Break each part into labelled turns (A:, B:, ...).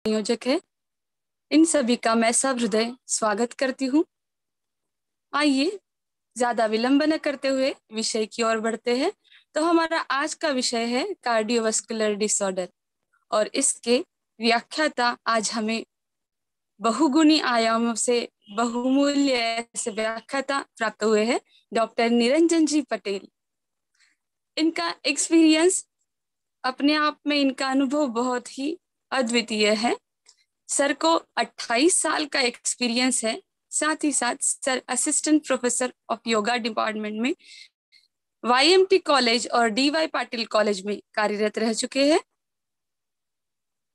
A: संयोजक है, इन सभी का मैं सहृदय स्वागत करती हूँ। आइए ज्यादा विलंब न करते हुए विषय की ओर बढ़ते हैं। तो हमारा आज का विषय है कार्डियोवास्कुलर डिसऑर्डर और इसके व्याख्याता आज हमें बहुगुणी आयामों से बहुमूल्य ऐसे व्याख्याता प्राप्त हुए हैं, डॉक्टर निरंजन जी पटेल। इनका एक्सपीरियंस अपने आप में, इनका अनुभव बहुत ही अद्वितीय है। सर को 28 साल का एक्सपीरियंस है। साथ ही साथ sir assistant professor of yoga department में YMT कॉलेज और DY पाटिल कॉलेज में कार्यरत रह चुके हैं।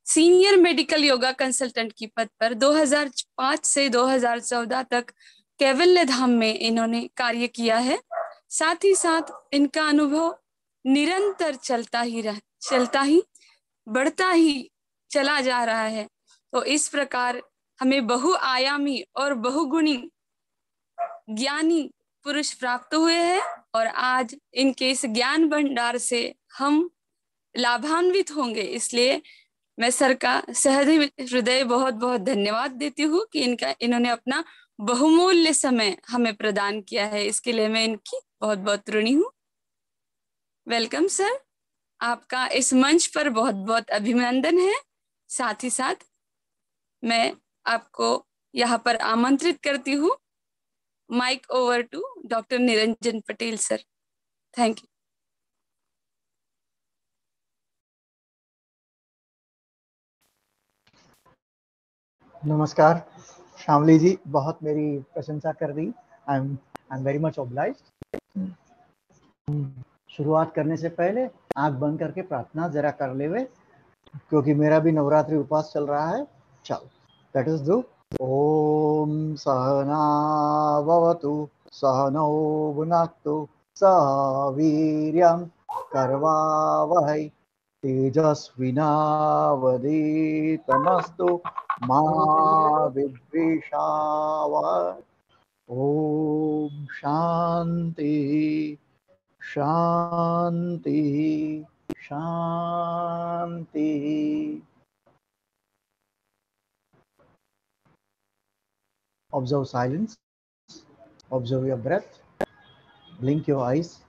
A: सीनियर मेडिकल योगा कंसल्टेंट की पद पर 2005 से 2014 तक कैवल्य धाम में इन्होंने कार्य किया है। साथ ही साथ इनका अनुभव निरंतर चलता ही बढ़ता ही चला जा रहा है। तो इस प्रकार हमें बहुआयामी और बहुगुणी ज्ञानी पुरुष प्राप्त हुए हैं और आज इनके इस ज्ञान भंडार से हम लाभान्वित होंगे। इसलिए मैं सर का सहृदय हृदय बहुत बहुत धन्यवाद देती हूँ कि इन्होंने अपना बहुमूल्य समय हमें प्रदान किया है। इसके लिए मैं इनकी बहुत बहुत ऋणी हूँ। वेलकम सर, आपका इस मंच पर बहुत बहुत अभिनंदन है। साथ ही साथ मैं आपको यहाँ पर आमंत्रित करती हूँ। Mic over to doctor Niranjan Patel sir. Thank you.
B: नमस्कार श्यामली जी, बहुत मेरी प्रशंसा कर दी। I am very much obliged. शुरुआत करने से पहले आंख बंद करके प्रार्थना जरा कर लेवे, क्योंकि मेरा भी नवरात्रि उपवास चल रहा है। चलो, लेट अस डू। ओम सहना भवतु सहनौ भुनक्तु सह वीर्यं करवावहै तेजस्विनावधीतमस्तु मा विद्विषावहै। ओम शांति शांति शांति। Observe silence, observe your breath, blink your eyes,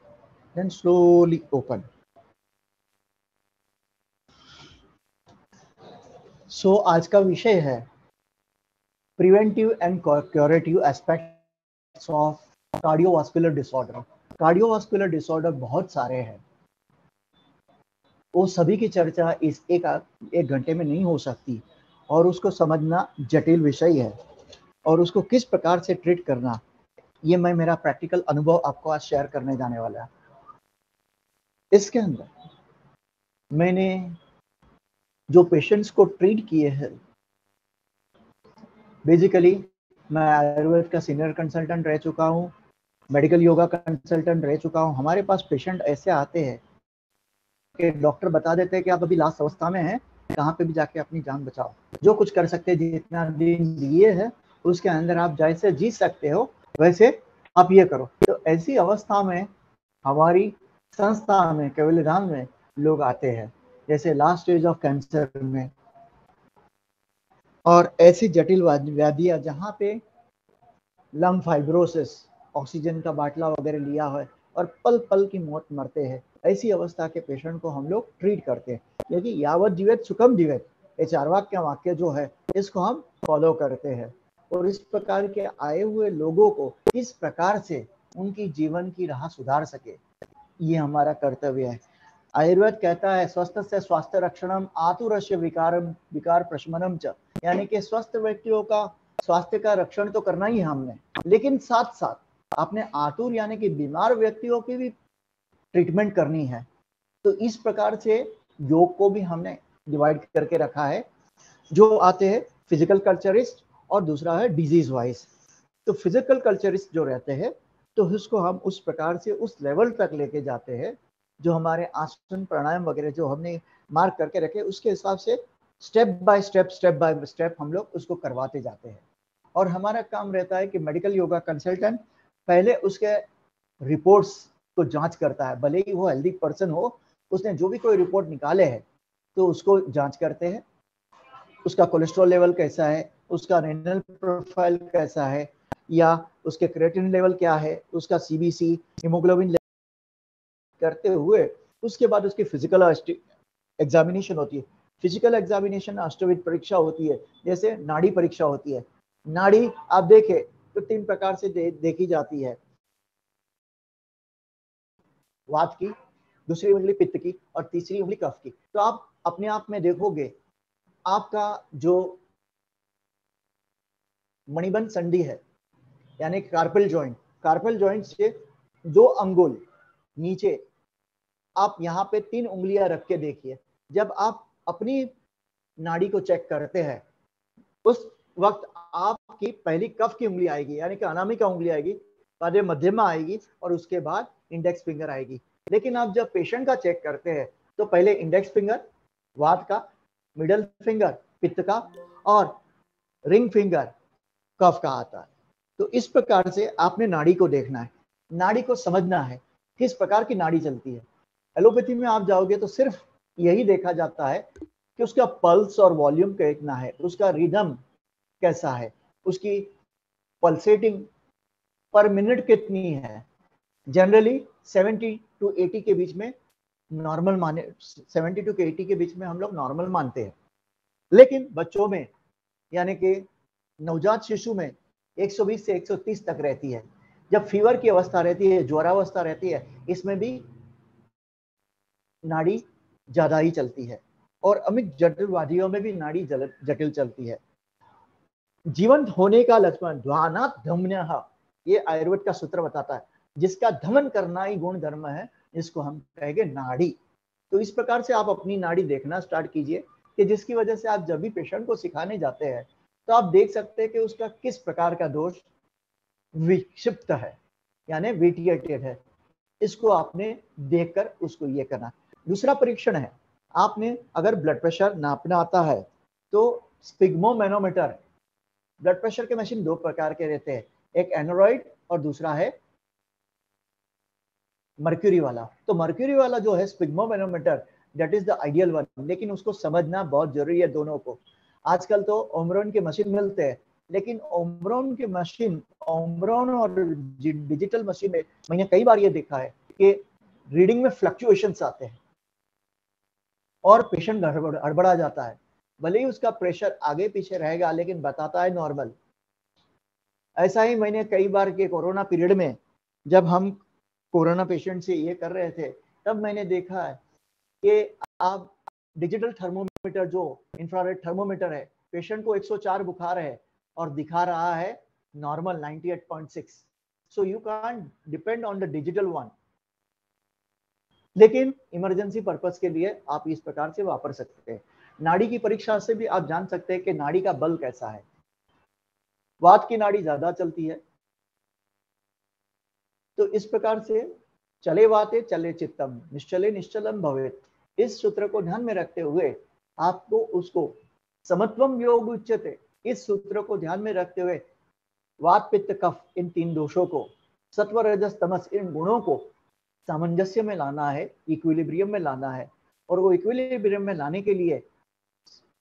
B: then slowly open. So आज का विषय है preventive and curative aspects of cardiovascular disorder. Cardiovascular disorder बहुत सारे हैं, वो सभी की चर्चा इस एक घंटे में नहीं हो सकती और उसको समझना जटिल विषय है और उसको किस प्रकार से ट्रीट करना, ये मैं मेरा प्रैक्टिकल अनुभव आपको आज शेयर करने जाने वाला है। इसके अंदर मैंने जो पेशेंट्स को ट्रीट किए हैं, बेसिकली मैं आयुर्वेद का सीनियर कंसल्टेंट रह चुका हूँ, मेडिकल योगा कंसल्टेंट रह चुका हूँ। हमारे पास पेशेंट ऐसे आते हैं कि डॉक्टर बता देते हैं कि आप अभी लास्ट अवस्था में हैं, कहाँ पे भी जाके अपनी जान बचाओ, जो कुछ कर सकते हैं, जितना दिन दिए है उसके अंदर आप जैसे जी सकते हो वैसे आप ये करो। तो ऐसी अवस्था में हमारी संस्था में, कैवल्य धाम में लोग आते हैं, जैसे लास्ट स्टेज ऑफ कैंसर में और ऐसी जटिल व्याधियां जहाँ पे लंग फाइब्रोसिस, ऑक्सीजन का बाटला वगैरह लिया है और पल पल की मौत मरते हैं, ऐसी अवस्था के पेशेंट को हम लोग ट्रीट करते हैं। क्योंकि यावत जीवेत सुखम जीवेत, ये चारवाक्य वाक्य जो है इसको हम फॉलो करते हैं और इस प्रकार के आए हुए लोगों को किस प्रकार से उनकी जीवन की राह सुधार सके, ये हमारा कर्तव्य है। आयुर्वेद कहता है स्वस्थ से स्वास्थ्य रक्षणम आतुरस्य विकार प्रशमनम च, यानी कि स्वस्थ व्यक्तियों का स्वास्थ्य का रक्षण तो करना ही हमने, लेकिन साथ साथ अपने आतुर यानी कि बीमार व्यक्तियों की भी ट्रीटमेंट करनी है। तो इस प्रकार से योग को भी हमने डिवाइड करके रखा है। जो आते हैं फिजिकल कल्चरिस्ट और दूसरा है डिजीज वाइज। तो फिजिकल कल्चरिस्ट जो रहते हैं तो उसको हम उस प्रकार से उस लेवल तक लेके जाते हैं, जो हमारे आसन प्राणायाम वगैरह जो हमने मार्क करके रखे उसके हिसाब से स्टेप बाय स्टेप हम लोग उसको करवाते जाते हैं। और हमारा काम रहता है कि मेडिकल योगा कंसल्टेंट पहले उसके रिपोर्ट्स को जांच करता है, भले ही वो हेल्दी पर्सन हो, उसने जो भी कोई रिपोर्ट निकाले हैं तो उसको जांच करते हैं। उसका कोलेस्ट्रॉल लेवल कैसा है, उसका रेनल प्रोफाइल कैसा है, या उसके क्रिएटिनिन लेवल क्या है, उसका सीबीसी हीमोग्लोबिन करते हुए उसके बाद उसकी फिजिकल एग्जामिनेशन होती है। फिजिकल एग्जामिनेशन अष्टविध परीक्षा होती है, जैसे नाड़ी परीक्षा होती है। नाड़ी आप देखें तो 3 प्रकार से देखी जाती है, वात की, दूसरी उंगली पित्त की और तीसरी उंगली कफ की। तो आप अपने आप में देखोगे आपका जो मणिबंध संधि है यानी कार्पल जॉइंट से 2 अंगुल नीचे आप यहाँ पे 3 उंगलियां रख के देखिए। जब आप अपनी नाड़ी को चेक करते हैं उस वक्त आपकी पहली कफ की उंगली आएगी यानी कि अनामिका उंगली आएगी, बाद में मध्यमा आएगी और उसके बाद इंडेक्स फिंगर आएगी। लेकिन आप जब पेशेंट का चेक करते हैं तो पहले इंडेक्स फिंगर वात का, मिडल फिंगर पित्त का और रिंग फिंगर कफ का आता है। तो इस प्रकार से आपने नाड़ी को देखना है, नाड़ी को समझना है किस प्रकार की नाड़ी चलती है। एलोपैथी में आप जाओगे तो सिर्फ यही देखा जाता है कि उसका पल्स और वॉल्यूम कितना है, उसका रिदम कैसा है, उसकी पल्सेटिंग पर मिनट कितनी है। जनरली 70 टू 80 के बीच में नॉर्मल माने, 70 टू 80 के बीच में हम लोग नॉर्मल मानते हैं। लेकिन बच्चों में यानी कि नवजात शिशु में 120 से 130 तक रहती है। जब फीवर की अवस्था रहती है, ज्वरावस्था रहती है, इसमें भी नाड़ी ज्यादा ही चलती है और अमित जटिलवादियों में भी नाड़ी जटिल चलती है। जीवंत होने का लक्षण ध्यानात् धम्यः, ये आयुर्वेद का सूत्र बताता है, जिसका धमन करना ही गुण धर्म है, जिसको हम कहेंगे नाड़ी। तो इस प्रकार से आप अपनी नाड़ी देखना स्टार्ट कीजिए कि जिसकी वजह से आप जब भी पेशेंट को सिखाने जाते हैं तो आप देख सकते हैं कि उसका किस प्रकार का दोष विक्षिप्त है यानी विटिएटेड है। इसको आपने देखकर उसको ये करना। दूसरा परीक्षण है, आपने अगर ब्लड प्रेशर नापना आता है तो स्पिग्मोमेनोमीटर, ब्लड प्रेशर के मशीन 2 प्रकार के रहते हैं, एक एनोरॉइड और दूसरा है मर्क्यूरी वाला। तो मर्क्यूरी वाला जो है sphygmomanometer, that is the ideal one, लेकिन उसको समझना बहुत जरूरी है दोनों को। आजकल तो ओमरॉन के मशीन मिलते हैं, लेकिन ओमरॉन के मशीन, ओमरॉन और डिजिटल मशीन में मैंने कई बार ये देखा है कि रीडिंग में फ्लक्चुएशंस आते हैं और पेशेंट हड़बड़ा जाता है। भले ही उसका प्रेशर आगे पीछे रहेगा लेकिन बताता है नॉर्मल। ऐसा ही मैंने कई बार के कोरोना पीरियड में जब हम कोरोना पेशेंट से ये कर रहे थे तब मैंने देखा है कि आप डिजिटल थर्मोमीटर जो इंफ्रारेड थर्मोमीटर है, पेशेंट को 104 बुखार है और दिखा रहा है normal 98.6। So you can't depend on the digital one, लेकिन इमरजेंसी पर्पस के लिए आप इस प्रकार से वापर सकते हैं। नाड़ी की परीक्षा से भी आप जान सकते हैं कि नाड़ी का बल कैसा है। वात की नाड़ी ज्यादा चलती है, तो इस प्रकार से चले वाते चले चित्तम निश्चले निश्चलम भवेत, इस सूत्र को ध्यान में रखते हुए आपको उसको समत्वम योग उच्यते, इस सूत्र को ध्यान में रखते हुए वात पित्त कफ इन 3 दोषों को, सत्व रजस तमस इन गुणों को सामंजस्य में लाना है, इक्विलिब्रियम में लाना है। और वो इक्विलिब्रियम में लाने के लिए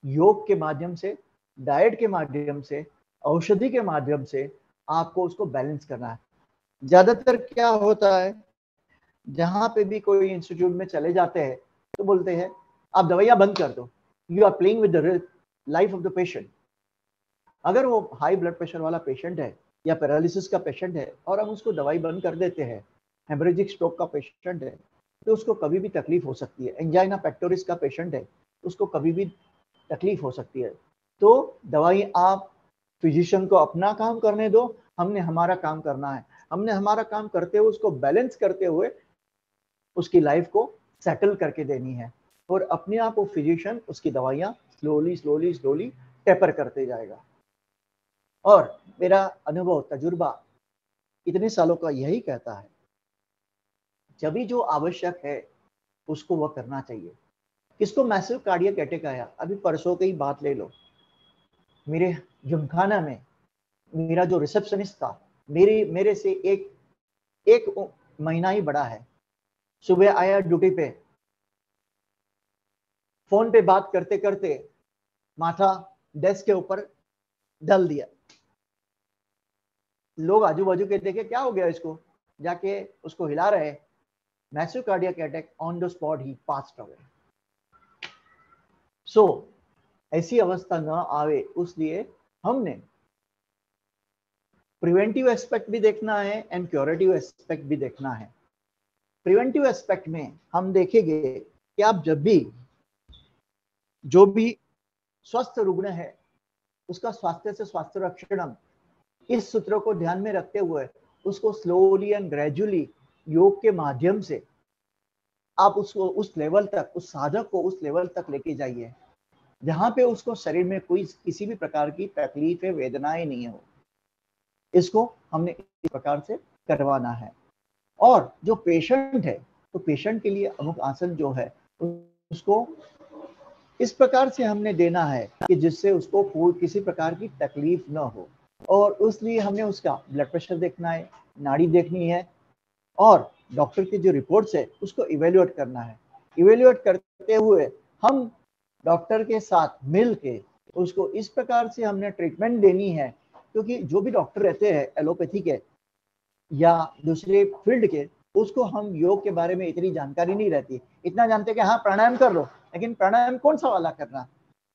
B: योग के माध्यम से, डाइट के माध्यम से, औषधि के माध्यम से आपको उसको बैलेंस करना है। ज्यादातर क्या होता है, जहां पे भी कोई इंस्टीट्यूट में चले जाते हैं तो बोलते हैं आप दवाइयां बंद कर दो, you are playing with the life of the patient. अगर वो हाई ब्लड प्रेशर वाला पेशेंट है या पैरालिसिस का पेशेंट है और हम उसको दवाई बंद कर देते हैं, हेमरेजिक स्ट्रोक का पेशेंट है तो उसको कभी भी तकलीफ हो सकती है, एंजाइना पेक्टोरिस का पेशेंट है उसको कभी भी तकलीफ हो सकती है। तो दवाई आप फिजिशियन को अपना काम करने दो, हमने हमारा काम करना है। हमने हमारा काम करते हुए उसको बैलेंस करते हुए उसकी लाइफ को सेटल करके देनी है, और अपने आप वो फिजिशियन उसकी दवाइयां स्लोली स्लोली स्लोली टेपर करते जाएगा। और मेरा अनुभव तजुर्बा इतने सालों का यही कहता है, जब भी जो आवश्यक है उसको वह करना चाहिए। किसको मैसिव कार्डियक अटैक आया, अभी परसों की बात ले लो, मेरे जिमखाना में मेरा जो रिसेप्शनिस्ट था, मेरे से एक महीना ही बड़ा है, सुबह आया ड्यूटी पे, फोन पे बात करते करते माथा डेस्क के ऊपर डाल दिया। लोग आजू बाजू के देखे क्या हो गया इसको, जाके उसको हिला रहे, massive cardiac attack, on the spot ही पास्ड अवे। सो ऐसी अवस्था न आवे उसलिए हमने प्रिवेंटिव एस्पेक्ट भी देखना है एंड क्यूरेटिव एस्पेक्ट भी देखना है। प्रिवेंटिव एस्पेक्ट में हम देखेंगे कि आप जब भी जो भी स्वस्थ रुग्ण है उसका स्वास्थ्य से स्वास्थ्य रक्षणम, इस सूत्र को ध्यान में रखते हुए उसको स्लोली एंड ग्रेजुअली योग के माध्यम से आप उसको उस लेवल तक, उस साधक को उस लेवल तक लेके जाइए जहां पे उसको शरीर में कोई किसी भी प्रकार की तकलीफ है, वेदनाएं नहीं हो। इसको हमने इस प्रकार से करवाना है। और जो पेशेंट है तो पेशेंट के लिए अमुक आसन जो है उसको इस प्रकार से हमने देना है कि जिससे उसको कोई किसी प्रकार की तकलीफ न हो। और उसलिए हमने उसका ब्लड प्रेशर देखना है, नाड़ी देखनी है और डॉक्टर की जो रिपोर्ट्स है उसको इवेल्युएट करना है। इवेल्युएट करते हुए हम डॉक्टर के साथ मिल के उसको इस प्रकार से हमने ट्रीटमेंट देनी है, क्योंकि जो भी डॉक्टर रहते हैं एलोपैथी के या दूसरे फील्ड के, उसको हम योग के बारे में इतनी जानकारी नहीं रहती। इतना जानते कि हाँ प्राणायाम कर लो, लेकिन प्राणायाम कौन सा वाला करना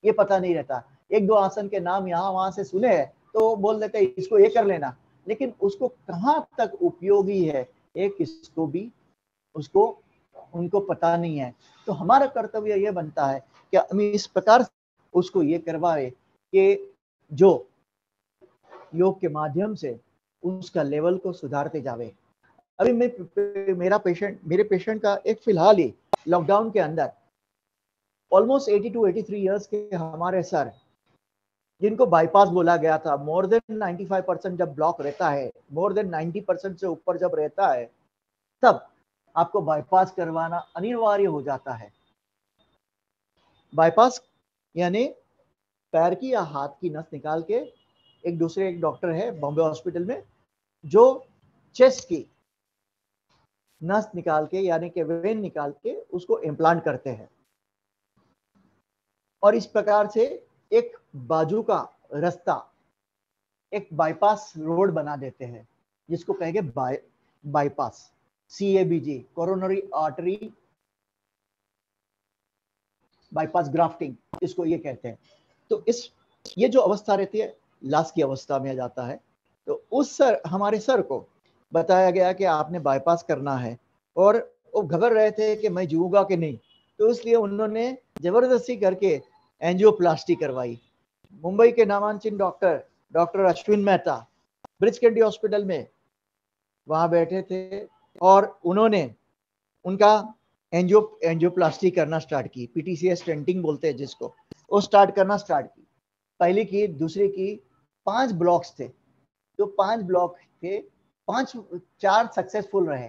B: ये पता नहीं रहता। एक दो आसन के नाम यहाँ वहां से सुने हैं तो बोल देते इसको ये कर लेना, लेकिन उसको कहाँ तक उपयोगी है ये किसको भी उसको उनको पता नहीं है। तो हमारा कर्तव्य ये बनता है कि हम इस प्रकार उसको ये करवाए कि जो योग के माध्यम से उसका लेवल को सुधारते जावे। अभी मेरे पेशेंट का एक फिलहाल ही लॉकडाउन के अंदर ऑलमोस्ट 80 to 83 इयर्स के हमारे सर, जिनको बाईपास बोला गया था, मोर देन 95% जब ब्लॉक रहता है, मोर देन 90% से ऊपर जब रहता है, तब आपको बाईपास करवाना अनिवार्य हो जाता है। बाईपास यानी पैर की या हाथ की नस निकाल के एक डॉक्टर है बॉम्बे हॉस्पिटल में जो चेस्ट की नस निकाल के यानी कि वेन निकाल के उसको इम्प्लांट करते हैं और इस प्रकार से एक बाजू का रास्ता, एक बाईपास रोड बना देते हैं जिसको कहेंगे bypass, CABG, coronary artery bypass grafting इसको ये कहते हैं। तो ये जो अवस्था रहती है लास्ट की अवस्था में आ जाता है। तो हमारे सर को बताया गया कि आपने बाईपास करना है और वो घबरा रहे थे कि मैं जीऊंगा कि नहीं, तो इसलिए उन्होंने जबरदस्ती करके एंजियोप्लास्टी करवाई। मुंबई के नामांकित doctor Ashwin Mehta bridge candy hospital में वहां बैठे थे और उन्होंने उनका एंजियोप्लास्टी करना स्टार्ट की, PTCS स्टेंटिंग बोलते हैं जिसको, वो स्टार्ट करना स्टार्ट की। पहली की, दूसरी की, 5 ब्लॉक्स थे। जो 5 ब्लॉक थे, 4 सक्सेसफुल रहे,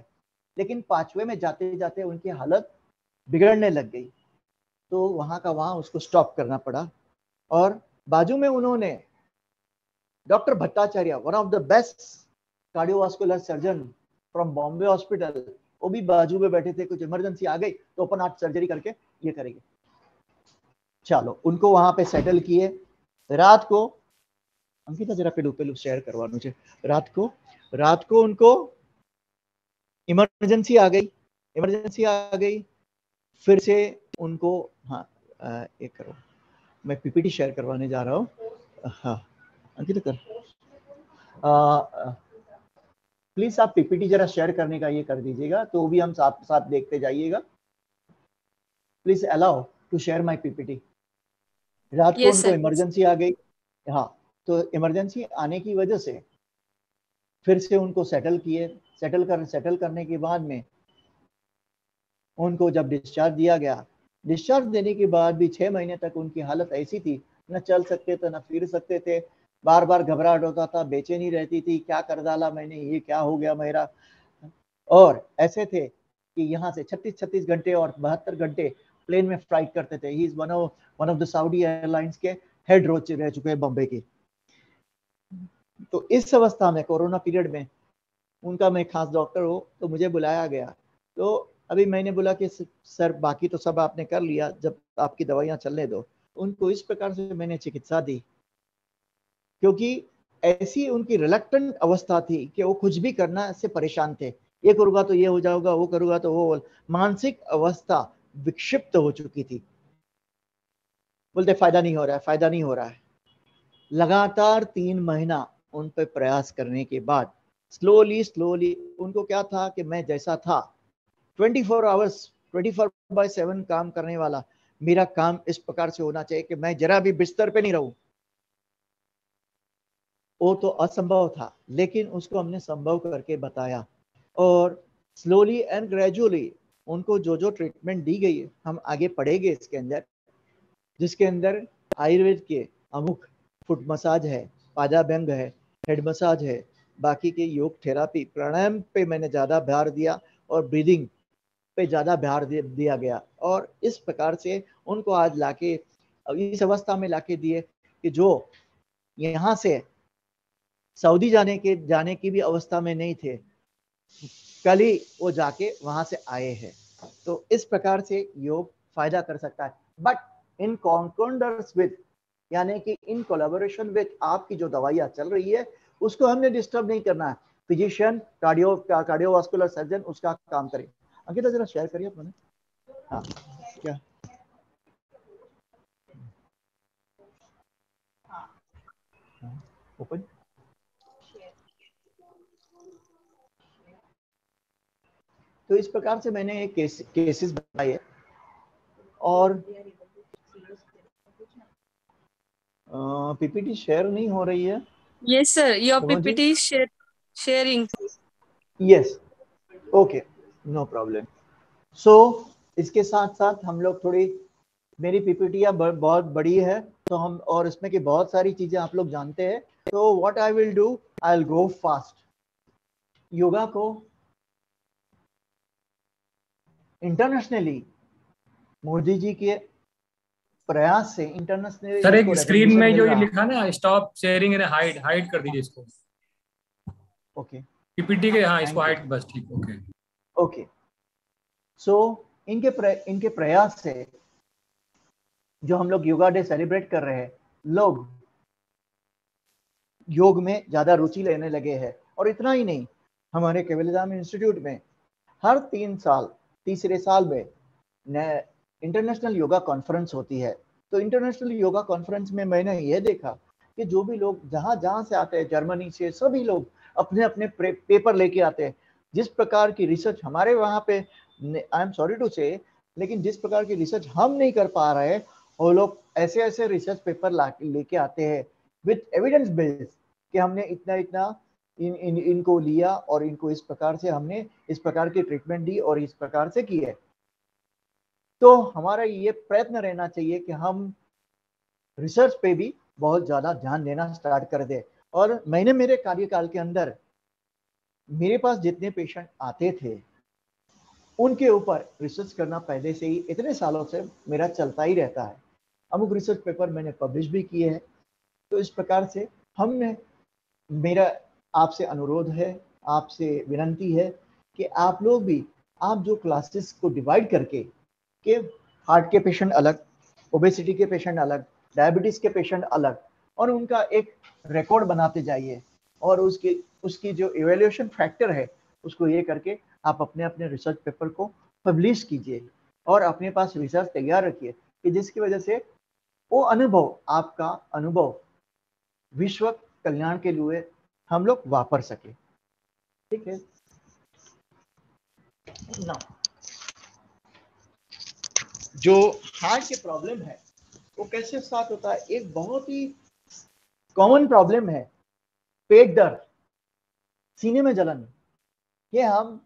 B: लेकिन 5वें में जाते जाते उनकी हालत बिगड़ने लग गई, तो वहां का वहां उसको स्टॉप करना पड़ा। और बाजू में उन्होंने doctor Bhattacharya, one of the best cardiovascular surgeon from Bombay hospital, वो भी बाजू में बैठे थे। कुछ इमरजेंसी आ गई तो ओपन हार्ट सर्जरी करके ये करेंगे। चलो उनको वहां पे सेटल किए। रात को अंकिता जरा पेलू शेयर करवा मुझे। रात को उनको इमरजेंसी आ गई। फिर से उनको हाँ एक करो, मैं PPT शेयर करवाने जा रहा हूँ। हाँ अंकिता कर प्लीज आप PPT जरा शेयर करने का ये कर दीजिएगा, तो भी हम साथ साथ देखते जाइएगा। Please allow to share my PPT। रात को उनको इमरजेंसी आ गई। हाँ, तो इमरजेंसी आने की वजह से फिर से उनको सेटल करने के बाद में उनको जब डिस्चार्ज दिया गया, डिस्चार्ज देने के बाद भी 6 महीने तक उनकी हालत ऐसी थी, न चल सकते थे न फिर सकते थे, बार बार घबराहट होता था, बेचैनी रहती थी, क्या कर डाला मैंने, ये क्या हो गया मेरा। और ऐसे थे कि यहाँ से 36 घंटे और 72 घंटे प्लेन में फ्लाइट करते थे। He is one of the Saudi airlines के हेड रह चुके हैं बॉम्बे की। तो इस अवस्था में कोरोना पीरियड में उनका मैं खास डॉक्टर हूँ, तो मुझे बुलाया गया। तो अभी मैंने बोला कि सर बाकी तो सब आपने कर लिया, जब आपकी दवाइयाँ चलने दो। उनको इस प्रकार से मैंने चिकित्सा दी, क्योंकि ऐसी उनकी रिलक्टेंट अवस्था थी कि वो कुछ भी करना से परेशान थे। ये करूँगा तो ये हो जाएगा, वो करूँगा तो वो, मानसिक अवस्था विक्षिप्त हो चुकी थी। बोलते फायदा नहीं हो रहा है, फायदा नहीं हो रहा है। लगातार 3 महीना उन पे प्रयास करने के बाद स्लोली उनको क्या था कि मैं जैसा था 24 आवर्स 24/7 काम करने वाला, मेरा काम इस प्रकार से होना चाहिए कि मैं जरा भी बिस्तर पे नहीं रहूं। वो तो असंभव था, लेकिन उसको हमने संभव करके बताया, और स्लोली एंड ग्रेजुअली उनको जो जो ट्रीटमेंट दी गई है, हम आगे पढ़ेंगे इसके अंदर, जिसके अंदर आयुर्वेद के अमुक फुट मसाज है, पादाभ्यंग है, हेड मसाज है, बाकी के योग थेरापी, प्राणायाम पे मैंने ज़्यादा भार दिया और ब्रीदिंग पे ज़्यादा भार दिया गया। और इस प्रकार से उनको आज लाके इस अवस्था में लाके दिए कि जो यहाँ से सऊदी जाने की भी अवस्था में नहीं थे, कल ही वो जाके वहां से आए हैं। तो इस प्रकार से योग फायदा कर सकता है, बट इन कॉन्कॉर्डेंस विद, यानी कि इन कोलैबोरेशन विद आपकी जो दवाइयाँ चल रही है उसको हमने डिस्टर्ब नहीं करना है। फिजिशियन, कार्डियोवास्कुलर सर्जन उसका काम करे। अंकिता जरा शेयर करिए अपने। हाँ क्या ओपन। तो इस प्रकार से मैंने एक केसेस बताए, और पीपीटी शेयर नहीं हो रही है।
A: Yes, sir. Your
B: Suman ji,
A: PPT is sharing.
B: Yes, okay, no problem. So इसके साथ साथ हम लोग थोड़ी, मेरी पीपीटियाँ बहुत बड़ी है, तो हम, और इसमें की बहुत सारी चीजें आप लोग जानते हैं, तो what I will do, I will go fast. Yoga को इंटरनेशनली मोदी जी के प्रयास से इंटरनेशनली
C: सर
B: इसको
C: एक स्क्रीन
B: रिकॉग्निशन
C: में
B: मिल
C: जो ये
B: रहा।
C: लिखा ना stop sharing and hide, hide कर दीजिए इसको।
B: ओके,
C: पीपीटी के, हाँ इसको
B: थैंक यू।
C: हाइड, बस ठीक, ओके।
B: ओके, सो इनके प्रयास से जो हम लोग योगा डे सेलिब्रेट कर रहे हैं, लोग योग में ज्यादा रुचि लेने लगे हैं। और इतना ही नहीं, हमारे केवलधाम इंस्टीट्यूट में हर 3 साल, तीसरे साल में इंटरनेशनल योगा कॉन्फ्रेंस होती है। तो इंटरनेशनल योगा कॉन्फ्रेंस में मैंने ये देखा कि जो भी लोग जहाँ जहाँ से आते हैं, जर्मनी से सभी लोग अपने अपने पेपर लेके आते हैं। जिस प्रकार की रिसर्च हमारे वहाँ पे, आई एम सॉरी टू से, लेकिन जिस प्रकार की रिसर्च हम नहीं कर पा रहे, वो लोग ऐसे ऐसे रिसर्च पेपर लेके आते हैं विथ एविडेंस बेस्ड, कि हमने इतना इतना इनको लिया और इनको इस प्रकार से हमने इस प्रकार की ट्रीटमेंट दी और इस प्रकार से की है। तो हमारा ये प्रयत्न रहना चाहिए कि हम रिसर्च पे भी बहुत ज्यादा ध्यान देना स्टार्ट कर दे। और मैंने मेरे कार्यकाल के अंदर मेरे पास जितने पेशेंट आते थे उनके ऊपर रिसर्च करना पहले से ही इतने सालों से मेरा चलता ही रहता है। अमुक रिसर्च पेपर मैंने पब्लिश भी किए हैं। तो इस प्रकार से हमने, मेरा आपसे अनुरोध है, आपसे विनंती है कि आप लोग भी, आप जो क्लासेस को डिवाइड करके, कि हार्ट के पेशेंट अलग, ओबेसिटी के पेशेंट अलग, डायबिटीज के पेशेंट अलग, और उनका एक रिकॉर्ड बनाते जाइए, और उसकी जो इवेल्युएशन फैक्टर है उसको ये करके आप अपने अपने रिसर्च पेपर को पब्लिश कीजिए और अपने पास रिसर्च तैयार रखिए, कि जिसकी वजह से वो अनुभव, आपका अनुभव विश्व कल्याण के लिए हम लोग वापर सके। ठीक है ना। जो हार्ट के प्रॉब्लम है वो कैसे स्टार्ट होता है, एक बहुत ही कॉमन प्रॉब्लम है, पेट दर्द, सीने में जलन। ये हम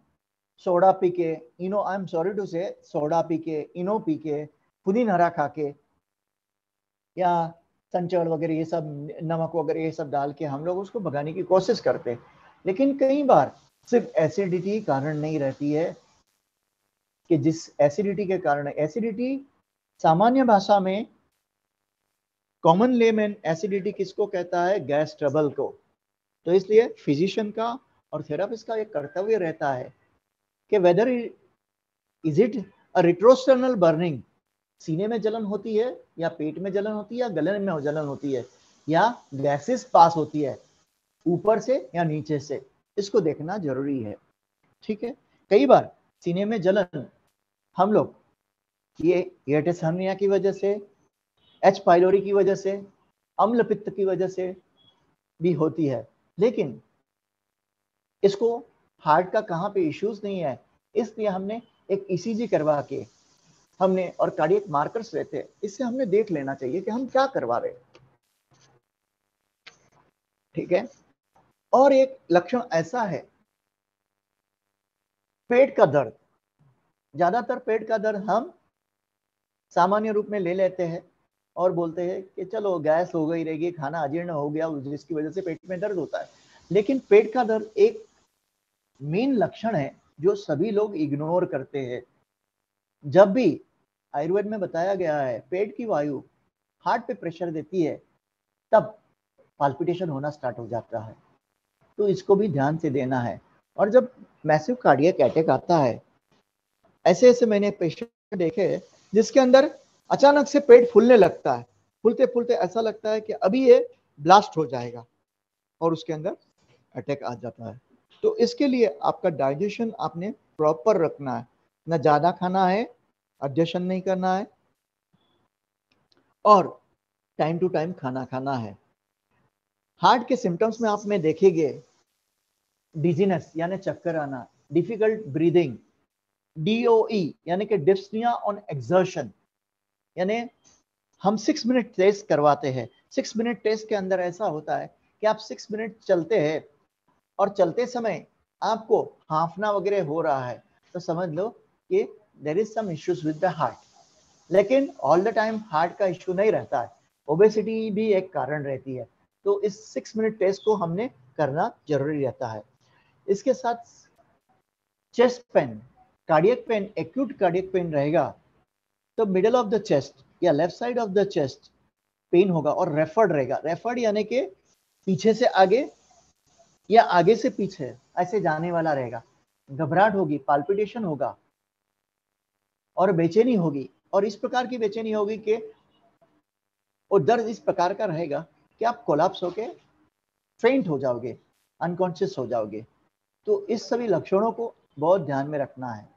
B: सोडा पी के, इनो, आई एम सॉरी टू से, सोडा पी के, इनो पी के, पुदीन हरा खा के, या संचड़ वगैरह ये सब, नमक वगैरह ये सब डाल के हम लोग उसको भगाने की कोशिश करते हैं। लेकिन कई बार सिर्फ एसिडिटी कारण नहीं रहती है, कि जिस एसिडिटी के कारण, एसिडिटी सामान्य भाषा में, कॉमन लेमैन एसिडिटी किसको कहता है, गैस ट्रबल को। तो इसलिए फिजिशियन का और थेरापिस्ट का एक कर्तव्य रहता है कि whether is it a retrosternal burning, सीने में जलन होती है या पेट में जलन होती है या गले में जलन होती है या गैसेस पास होती है ऊपर से या नीचे से, इसको देखना जरूरी है। ठीक है, कई बार सीने में जलन हम लोग ये एयरटेस हर्निया की वजह से, एच पाइलोरी की वजह से, अम्ल पित्त की वजह से भी होती है, लेकिन इसको हार्ट का कहाँ पे इश्यूज नहीं है, इसलिए हमने एक ईसीजी करवा के हमने, और कार्डियक मार्कर्स रहते हैं, इससे हमने देख लेना चाहिए कि हम क्या करवा रहे हैं। ठीक है, और एक लक्षण ऐसा है, पेट का दर्द। ज्यादातर पेट का दर्द हम सामान्य रूप में ले लेते हैं और बोलते हैं कि चलो गैस हो गई रहेगी, खाना अजीर्ण हो गया, जिसकी वजह से पेट में दर्द होता है। लेकिन पेट का दर्द एक मेन लक्षण है जो सभी लोग इग्नोर करते हैं। जब भी आयुर्वेद में बताया गया है पेट की वायु हार्ट पे प्रेशर देती है, तब पाल्पिटेशन होना स्टार्ट हो जाता है, तो इसको भी ध्यान से देना है। और जब मैसिव कार्डियक अटैक आता है, ऐसे ऐसे मैंने पेशेंट देखे जिसके अंदर अचानक से पेट फूलने लगता है, फूलते फूलते ऐसा लगता है कि अभी ये ब्लास्ट हो जाएगा और उसके अंदर अटैक आ जाता है। तो इसके लिए आपका डाइजेशन आपने प्रॉपर रखना है, ना ज्यादा खाना है, एडजशन नहीं करना है, और टाइम टू टाइम खाना खाना है। हार्ट के सिम्टम्स में आप में देखेंगे डिजीनेस यानी चक्कर आना, डिफिकल्ट ब्रीदिंग, DOE यानी कि डिस्पनिया ऑन एक्सर्शन, यानी हम 6 मिनट टेस्ट करवाते हैं। 6 मिनट टेस्ट के अंदर ऐसा होता है कि आप 6 मिनट चलते हैं और चलते समय आपको हांफना वगैरह हो रहा है, तो समझ लो कि there is some issues with the heart. लेकिन ऑल द टाइम हार्ट का इश्यू नहीं रहता है, ओबेसिटी भी एक कारण रहती है, तो इस 6 मिनट टेस्ट को हमने करना जरूरी रहता है। इसके साथ chest pain, cardiac pain, acute cardiac pain रहेगा तो मिडल ऑफ द चेस्ट या left side of the chest pain होगा और रेफर्ड रहेगा। रेफर्ड यानी कि पीछे से आगे या आगे से पीछे ऐसे जाने वाला रहेगा। घबराहट होगी, पाल्पिटेशन होगा और बेचैनी होगी, और इस प्रकार की बेचैनी होगी कि और दर्द इस प्रकार का रहेगा कि आप कोलैप्स होके फेंट हो जाओगे, अनकॉन्शियस हो जाओगे। तो इस सभी लक्षणों को बहुत ध्यान में रखना है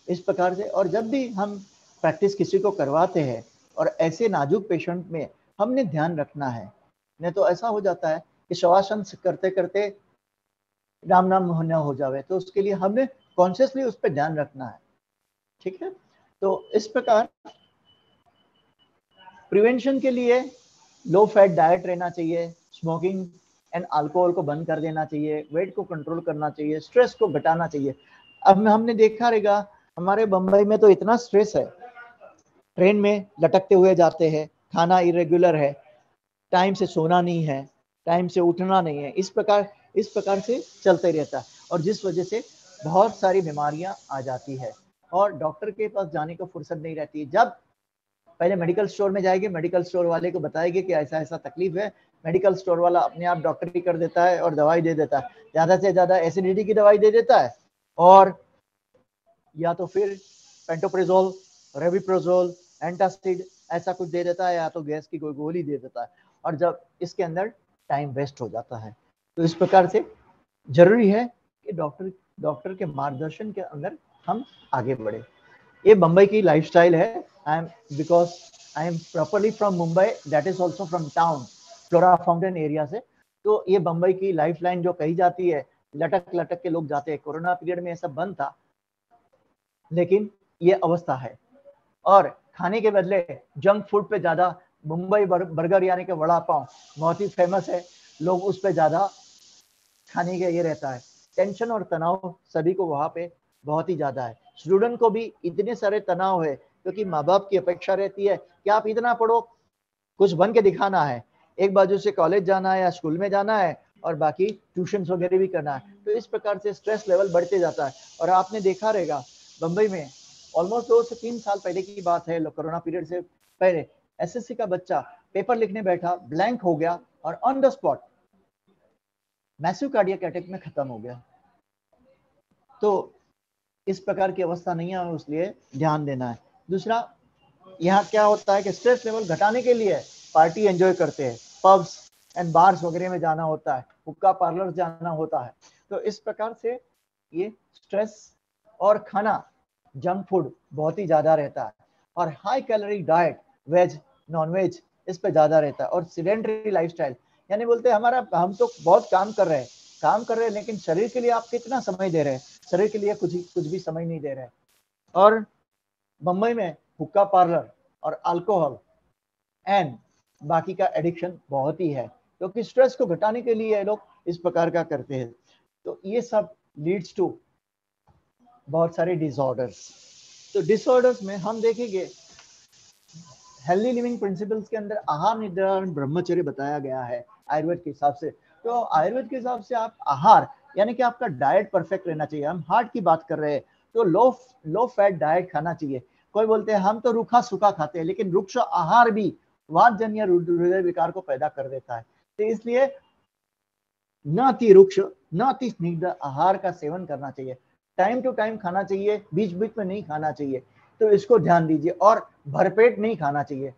B: इस प्रकार से। और जब भी हम प्रैक्टिस किसी को करवाते हैं और ऐसे नाजुक पेशेंट में हमने ध्यान रखना है, नहीं तो ऐसा हो जाता है कि शवासन करते करते राम नाम मोहन हो जावे, तो उसके लिए हमने कॉन्शियसली उस पर ध्यान रखना है। ठीक है, तो इस प्रकार प्रिवेंशन के लिए लो फैट डाइट रहना चाहिए, स्मोकिंग एंड अल्कोहल को बंद कर देना चाहिए, वेट को कंट्रोल करना चाहिए, स्ट्रेस को घटाना चाहिए। अब हमने देखा रहेगा हमारे बम्बई में तो इतना स्ट्रेस है, ट्रेन में लटकते हुए जाते हैं, खाना इरेगुलर है, टाइम से सोना नहीं है, टाइम से उठना नहीं है, इस प्रकार से चलते रहता है, और जिस वजह से बहुत सारी बीमारियां आ जाती है और डॉक्टर के पास जाने को फुर्सत नहीं रहती। जब पहले मेडिकल स्टोर में जाएंगे, मेडिकल स्टोर वाले को बताएंगे कि ऐसा ऐसा तकलीफ है, मेडिकल स्टोर वाला अपने आप डॉक्टरी कर देता है और दवाई दे देता है, ज्यादा से ज्यादा एसिडिटी की दवाई दे देता है, और या तो फिर पेंटोप्रेजोल, रेविप्रोजोल, एंटासिड ऐसा कुछ दे देता है, या तो गैस की कोई गोली दे देता है, और जब इसके अंदर टाइम वेस्ट हो जाता है। तो इस प्रकार से जरूरी है कि डॉक्टर के मार्गदर्शन के अंदर हम आगे बढ़े। ये मुंबई की लाइफस्टाइल है। Because I am properly from Mumbai, that is also from town, flora fountain area से। तो ये मुंबई की लाइफ लाइन जो कही जाती है, लटक लटक के लोग जाते हैं। कोरोना पीरियड में ये सब बंद था, लेकिन ये अवस्था है। और खाने के बदले जंक फूड पे ज्यादा, मुंबई बर्गर यानी कि वड़ा पाव बहुत ही फेमस है, लोग उस पे ज्यादा खाने का ये रहता है। टेंशन और तनाव सभी को वहाँ पे बहुत ही ज्यादा है। स्टूडेंट को भी इतने सारे तनाव है क्योंकि माँ बाप की अपेक्षा रहती है कि आप इतना पढ़ो, कुछ बन के दिखाना है, एक बाजू से कॉलेज जाना है या स्कूल में जाना है और बाकी ट्यूशन वगैरह भी करना है। तो इस प्रकार से स्ट्रेस लेवल बढ़ते जाता है। और आपने देखा रहेगा मुंबई में ऑलमोस्ट 2 से 3 साल पहले की बात है, कोरोना पीरियड से पहले, एसएससी का बच्चा पेपर लिखने बैठा, ब्लैंक हो गया और on the spot massive cardiac attack में खत्म हो गया। तो इस प्रकार की अवस्था नहीं है, इसलिए ध्यान देना है। दूसरा, यहाँ क्या होता है कि स्ट्रेस लेवल घटाने के लिए पार्टी एंजॉय करते हैं, पब्स एंड बार्स वगैरह में जाना होता है, हुक्का पार्लर जाना होता है। तो इस प्रकार से ये स्ट्रेस और खाना जंक फूड बहुत ही ज्यादा रहता है, और high calorie diet, veg non veg, इस पे ज्यादा रहता है। और सीडेंटरी लाइफस्टाइल, यानी बोलते हैं हम तो बहुत काम कर रहे हैं लेकिन शरीर के लिए आप कितना समय दे रहे हैं? शरीर के लिए कुछ भी समय नहीं दे रहे। और मुंबई में हुक्का पार्लर और अल्कोहल एंड बाकी का एडिक्शन बहुत ही है, क्योंकि स्ट्रेस को घटाने के लिए ये लोग इस प्रकार का करते हैं। तो ये सब लीड्स टू बहुत सारे डिसऑर्डर्स। तो डिसऑर्डर्स में हम देखेंगे हेल्दी लिविंग प्रिंसिपल्स के अंदर आहार निद्रा और ब्रह्मचर्य बताया गया है आयुर्वेद के हिसाब से। तो आयुर्वेद के हिसाब से आप आहार यानी कि आपका डाइट परफेक्ट रहना चाहिए। हम हार्ट की बात कर रहे हैं तो लो फैट डाइट खाना चाहिए। कोई बोलते हैं हम तो रूखा सूखा खाते हैं, लेकिन रुक्ष आहार भी वातजन्य हृदय विकार को पैदा कर देता है। तो इसलिए न अति रुक्ष न अति स्निग्ध आहार का सेवन करना चाहिए, टाइम टू टाइम खाना चाहिए, बीच बीच में नहीं खाना चाहिए। तो इसको ध्यान दीजिए, और भरपेट नहीं खाना चाहिए।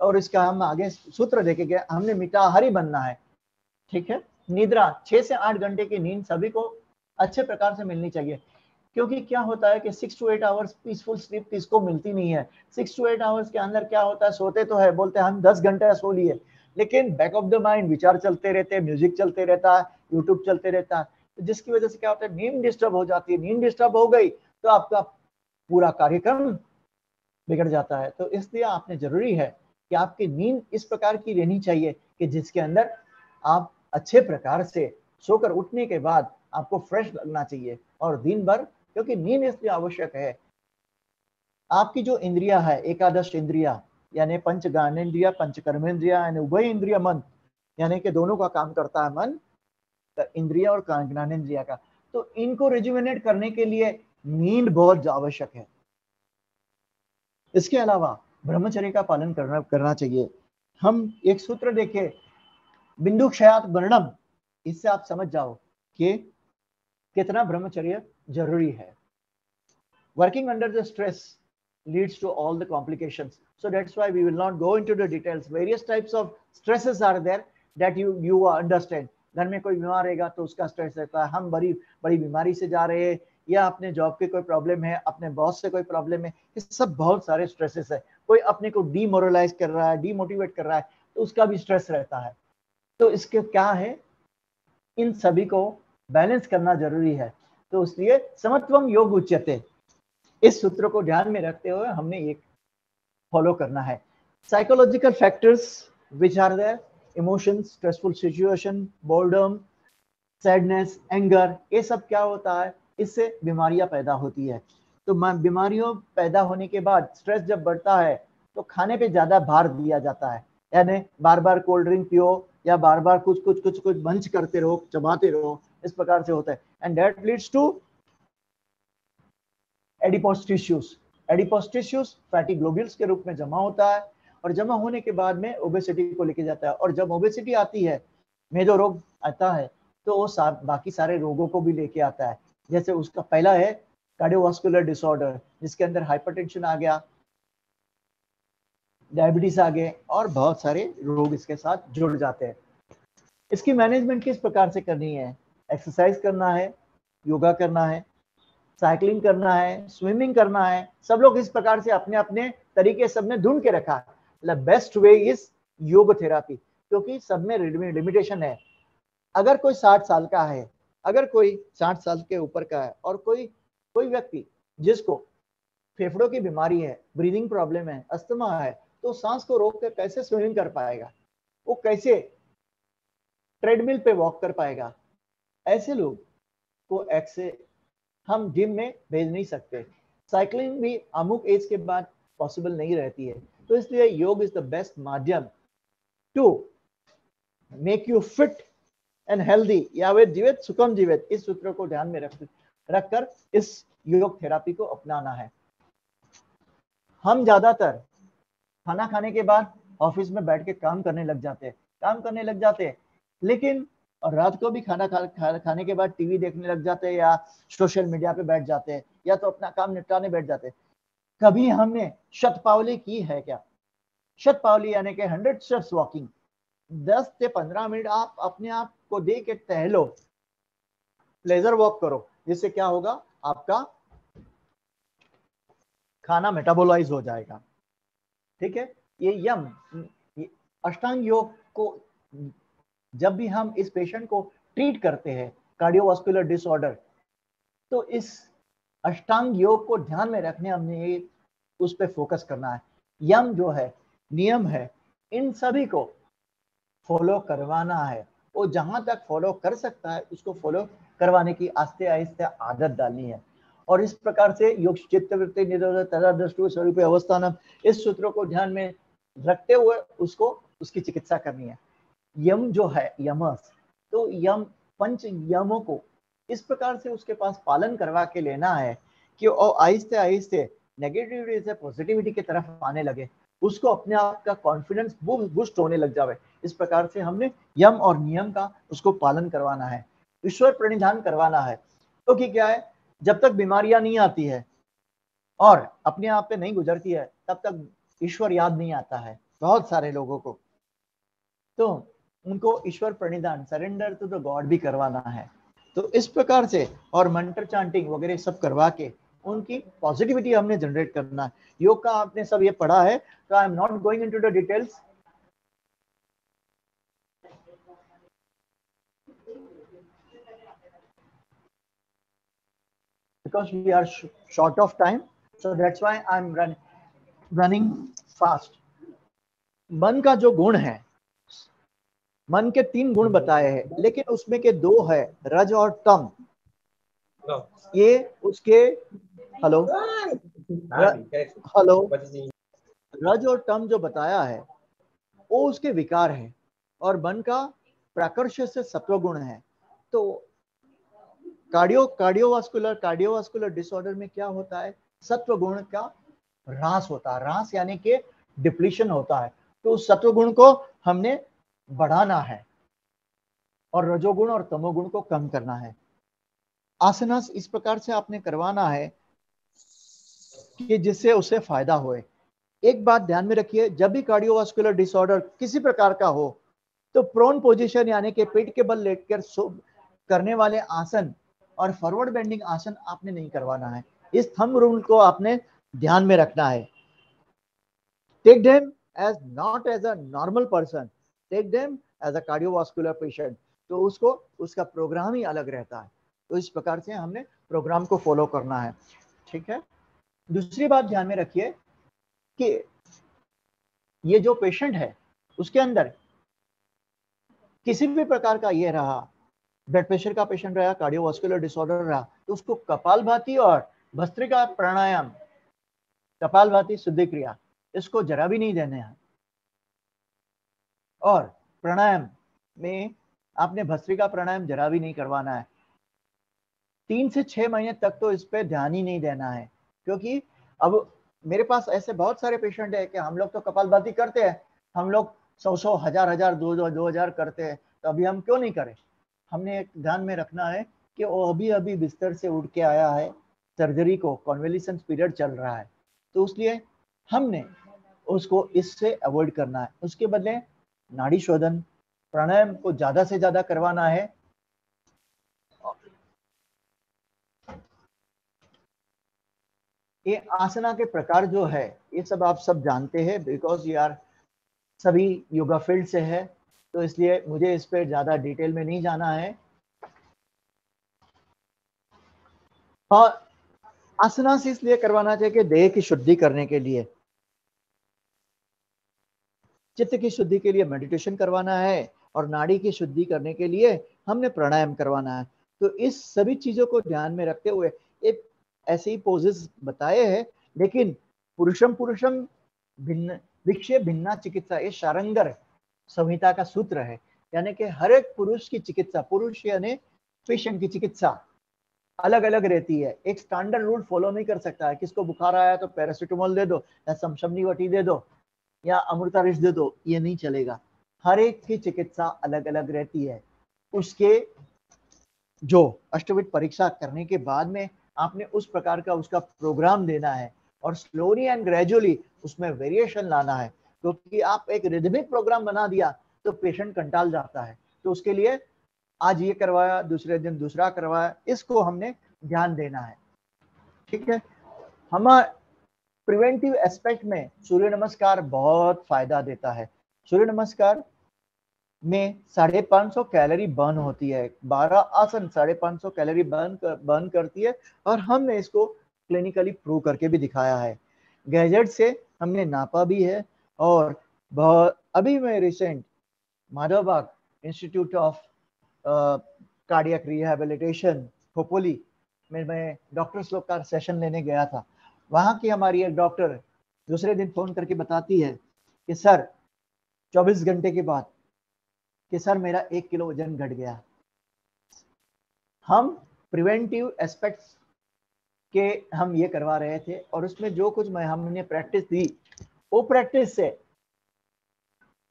B: और इसका हम आगे सूत्र देखेंगे, हमने मिताहारी बनना है, ठीक है। निद्रा 6 से 8 घंटे की नींद सभी को अच्छे प्रकार से मिलनी चाहिए, क्योंकि क्या होता है कि 6 to 8 आवर्स पीसफुल स्लीप किसको मिलती नहीं है। 6 to 8 आवर्स के अंदर क्या होता है, सोते तो है, बोलते हैं हम 10 घंटे सो लिए, लेकिन बैक ऑफ द माइंड विचार चलते रहते हैं, म्यूजिक चलते रहता है, यूट्यूब चलते रहता है, तो जिसकी वजह से क्या होता है, नींद डिस्टर्ब हो जाती है। नींद डिस्टर्ब हो गई तो आपका पूरा कार्यक्रम बिगड़ जाता है। तो इसलिए आपने जरूरी है कि आपकी नींद इस प्रकार की रहनी चाहिए कि जिसके अंदर आप अच्छे प्रकार से सोकर उठने के बाद आपको फ्रेश लगना चाहिए। और दिन भर, क्योंकि नींद इसलिए आवश्यक है, आपकी जो इंद्रिया है, एकादश इंद्रिया यानी पंच ज्ञानेन्द्रिया, पंच कर्मेंद्रिया यानी उभय इंद्रिय मन, यानी कि दोनों का काम करता है, मन इंद्रिया और ज्ञानेन्द्रिया का। तो इनको रिजुविनेट करने के लिए नींद बहुत आवश्यक है। इसके अलावा ब्रह्मचर्य का पालन करना चाहिए। हम एक सूत्र देखें, बिंदु क्षयात वर्णम, इससे आप समझ जाओ कि कितना ब्रह्मचर्य जरूरी है। Working under the stress leads to all the complications, so that's why we will not go into the details. Various types of stresses are there that you understand. घर में कोई बीमार रहेगा तो उसका स्ट्रेस रहता है, हम बड़ी बीमारी से जा रहे हैं, या अपने जॉब के कोई प्रॉब्लम है, अपने बॉस से कोई प्रॉब्लम है, ये सब बहुत सारे स्ट्रेसेस है। कोई अपने को डीमोरलाइज कर रहा है, डीमोटिवेट कर रहा है, तो उसका भी स्ट्रेस रहता है। तो इसके क्या है, इन सभी को बैलेंस करना जरूरी है। तो इसलिए समत्वम योग उच्यते, इस सूत्र को ध्यान में रखते हुए हमने एक फॉलो करना है। Psychological factors which are there, emotions, stressful situation, boredom, sadness, anger, ये सब क्या होता है, इससे बीमारियां पैदा होती है। तो बीमारियों पैदा होने के बाद स्ट्रेस जब बढ़ता है तो खाने पे ज्यादा भार दिया जाता है, यानी बार बार कोल्ड ड्रिंक पियो या बार बार कुछ मंच करते रहो, चबाते रहो, इस प्रकार से होता है। And that leads to adipose tissues fatty globules के रूप में जमा होता है, और जमा होने के बाद में ओबेसिटी को लेके जाता है। और जब ओबेसिटी आती है, मेदो रोग आता है, तो वो बाकी सारे रोगों को भी लेके आता है। जैसे उसका पहला है कार्डियोवास्कुलर डिसऑर्डर, जिसके अंदर हाइपरटेंशन आ गया, डायबिटीज आ गए, और बहुत सारे रोग इसके साथ जुड़ जाते हैं। इसकी मैनेजमेंट किस प्रकार से करनी है, एक्सरसाइज करना है, योगा करना है, साइकिलिंग करना है, स्विमिंग करना है। सब लोग इस प्रकार से अपने अपने तरीके सबने ढूंढ के रखा है। बेस्ट वे इज योग थेरापी, क्योंकि सब में लिमिटेशन है। अगर कोई 60 साल का है, अगर कोई 60 साल के ऊपर का है, और कोई व्यक्ति जिसको फेफड़ों की बीमारी है, ब्रीदिंग प्रॉब्लम है, अस्थमा है, तो सांस को रोक कर कैसे स्विमिंग कर पाएगा, वो कैसे ट्रेडमिल पे वॉक कर पाएगा। ऐसे लोग को ऐसे हम जिम में भेज नहीं सकते। साइकिलिंग भी अमुक एज के बाद पॉसिबल नहीं रहती है। तो इसलिए योग इज द बेस्ट माध्यम to make you fit and healthy. यावत जीवित सुखम जीवित, इस सूत्र को ध्यान में रखकर इस योग थेरापी को अपनाना है। हम ज्यादातर खाना खाने के बाद ऑफिस में बैठ के काम करने लग जाते हैं, लेकिन और रात को भी खाने के बाद टीवी देखने लग जाते हैं, या सोशल मीडिया पे बैठ जाते हैं, या तो अपना काम निपटाने बैठ जाते हैं। कभी हमने शतपावली की है क्या? शतपावली यानी कि 100 स्टेप्स वॉकिंग, 10 से 15 मिनट आप अपने आप को दे के टहलो, लेजर वॉक करो, जिससे क्या होगा, आपका खाना मेटाबोलाइज हो जाएगा। ठीक है, ये यम अष्टांग योग को जब भी हम इस पेशेंट को ट्रीट करते हैं कार्डियोवास्कुलर डिसऑर्डर, तो इस अष्टांग योग को ध्यान में रखने हमने उस पर फोकस करना है। यम जो है, नियम है, इन सभी को फॉलो करवाना है। वो जहां तक फॉलो कर सकता है उसको फॉलो करवाने की आस्ते आहिस्ते आदत डालनी है। और इस प्रकार से योग चित्तवृत्ति निरोध तथा दृष्टि स्वरूप अवस्थान, इस सूत्रों को ध्यान में रखते हुए उसको उसकी चिकित्सा करनी है। यम जो है, यमस, तो यम पंच यमों को इस प्रकार से उसके पास पालन करवा के लेना है कि वो आहिस्ते आहिस्ते नेगेटिविटी से पॉजिटिविटी की तरफ आने लगे, उसको अपने आप का कॉन्फिडेंस बूस्ट होने लग जाए। इस प्रकार से हमने यम और नियम का उसको पालन करवाना है, ईश्वर प्रणिधान करवाना है। क्योंकि क्या है, जब तक बीमारियां नहीं आती है और अपने आप पे नहीं गुजरती है, तब तक ईश्वर याद नहीं आता है बहुत सारे लोगों को। तो उनको ईश्वर प्रणिधान, सरेंडर टू द गॉड भी करवाना है। तो इस प्रकार से और मंत्र चांटिंग वगैरह सब करवा के उनकी पॉजिटिविटी हमने जनरेट करना है। योग का आपने सब ये पढ़ा है, तो I am not going into the details. Because we are short of time, so that's why I'm running fast. मन का जो गुण है, मन के 3 गुण बताए हैं, लेकिन उसमें के 2 है, रज और तम। ये उसके हेलो रज और तम जो बताया है वो उसके विकार है, और मन का प्राकर्ष से सत्व गुण है। तो कार्डियोवास्कुलर डिसऑर्डर में क्या होता है, सत्व गुण का ह्रास होता है। ह्रास यानी कि डिप्लीशन होता है। तो उस सत्व गुण को हमने बढ़ाना है और रजोगुण और तमोगुण को कम करना है। आसनास इस प्रकार से आपने करवाना है कि जिससे उसे फायदा होए। एक बात ध्यान में रखिए, जब भी कार्डियोवास्कुलर डिसऑर्डर किसी प्रकार का हो, तो प्रोन पोजीशन यानी कि पेट के बल लेटकर करने वाले आसन और फॉरवर्ड बेंडिंग आसन आपने नहीं करवाना है। इस थंब रूल को आपने ध्यान में रखना है। Take them as not as a normal person, take them as a cardiovascular patient. तो उसको उसका प्रोग्राम ही अलग रहता है। तो इस प्रकार से हमने प्रोग्राम को फॉलो करना है। ठीक है, दूसरी बात ध्यान में रखिए कि ये जो पेशेंट है उसके अंदर किसी भी प्रकार का ये रहा, ब्लड प्रेशर का पेशेंट रहा, कार्डियोवास्कुलर डिसऑर्डर रहा, तो उसको कपालभाति और भस्त्रिका प्राणायाम, कपालभाति शुद्धि क्रिया, इसको जरा भी नहीं देने हैं। और प्राणायाम में आपने भस्त्रिका प्राणायाम जरा भी नहीं करवाना है। 3 से 6 महीने तक तो इस पे ध्यान ही नहीं देना है। क्योंकि अब मेरे पास ऐसे बहुत सारे पेशेंट है कि हम लोग तो कपालभाति करते हैं, हम लोग 100 1000 2000 करते हैं, तो अभी हम क्यों नहीं करें। हमने एक ध्यान में रखना है कि वो अभी बिस्तर से उठ के आया है, सर्जरी को कॉन्वेलिसेंस पीरियड चल रहा है, तो इसलिए हमने उसको इससे अवॉइड करना है। उसके बदले नाड़ी शोधन प्राणायाम को ज्यादा से ज्यादा करवाना है। ये आसना के प्रकार जो है ये सब आप सब जानते हैं, बिकॉज ये आर सभी योगा फील्ड से है, तो इसलिए मुझे इस पर ज्यादा डिटेल में नहीं जाना है। और आसना से इसलिए करवाना चाहिए कि देह की शुद्धि करने के लिए, चित्त की शुद्धि के लिए मेडिटेशन करवाना है, और नाड़ी की शुद्धि करने के लिए हमने प्राणायाम करवाना है। तो इस सभी चीजों को ध्यान में रखते हुए एक ऐसे ही पोजेस बताए हैं। लेकिन पुरुषम भिन्न विक्षे भिन्ना चिकित्सा, ये शारंगर संहिता का सूत्र है। यानी कि हर एक पुरुष की चिकित्सा, पुरुष यानी पेशेंट की चिकित्सा अलग अलग रहती है। एक स्टैंडर्ड रूल फॉलो नहीं कर सकता है। किसको बुखार आया तो पैरासिटामोल दे दो या समशमनी वटी दे दो या अमृता रिश दे दो, ये नहीं चलेगा। हर एक की चिकित्सा अलग अलग रहती है। उसके जो अष्टविध परीक्षा करने के बाद में आपने उस प्रकार का उसका प्रोग्राम देना है। और स्लोली एंड ग्रेजुअली उसमें वेरिएशन लाना है, क्योंकि आप एक रिदमिक प्रोग्राम बना दिया तो पेशेंट कंटाल जाता है। तो उसके लिए आज ये करवाया, दूसरे दिन दूसरा करवाया, इसको हमने ध्यान देना है। ठीक है, हमारा प्रिवेंटिव एस्पेक्ट में सूर्य नमस्कार बहुत फायदा देता है। सूर्य नमस्कार में 550 कैलोरी बर्न होती है, 12 आसन 550 कैलोरी बर्न करती है, और हमने इसको क्लिनिकली प्रूव करके भी दिखाया है। गैजेट से हमने नापा भी है। और अभी मैं recent Madhavbaug institute of cardiac rehabilitation Khopoli में मैं डॉक्टर्स लोग का सेशन लेने गया था। वहाँ की हमारी एक डॉक्टर दूसरे दिन फोन करके बताती है कि सर 24 घंटे के बाद कि सर मेरा 1 किलो वजन घट गया। हम प्रिवेंटिव एस्पेक्ट्स के हम ये करवा रहे थे, और उसमें जो कुछ हमने प्रैक्टिस दी, वो प्रैक्टिस से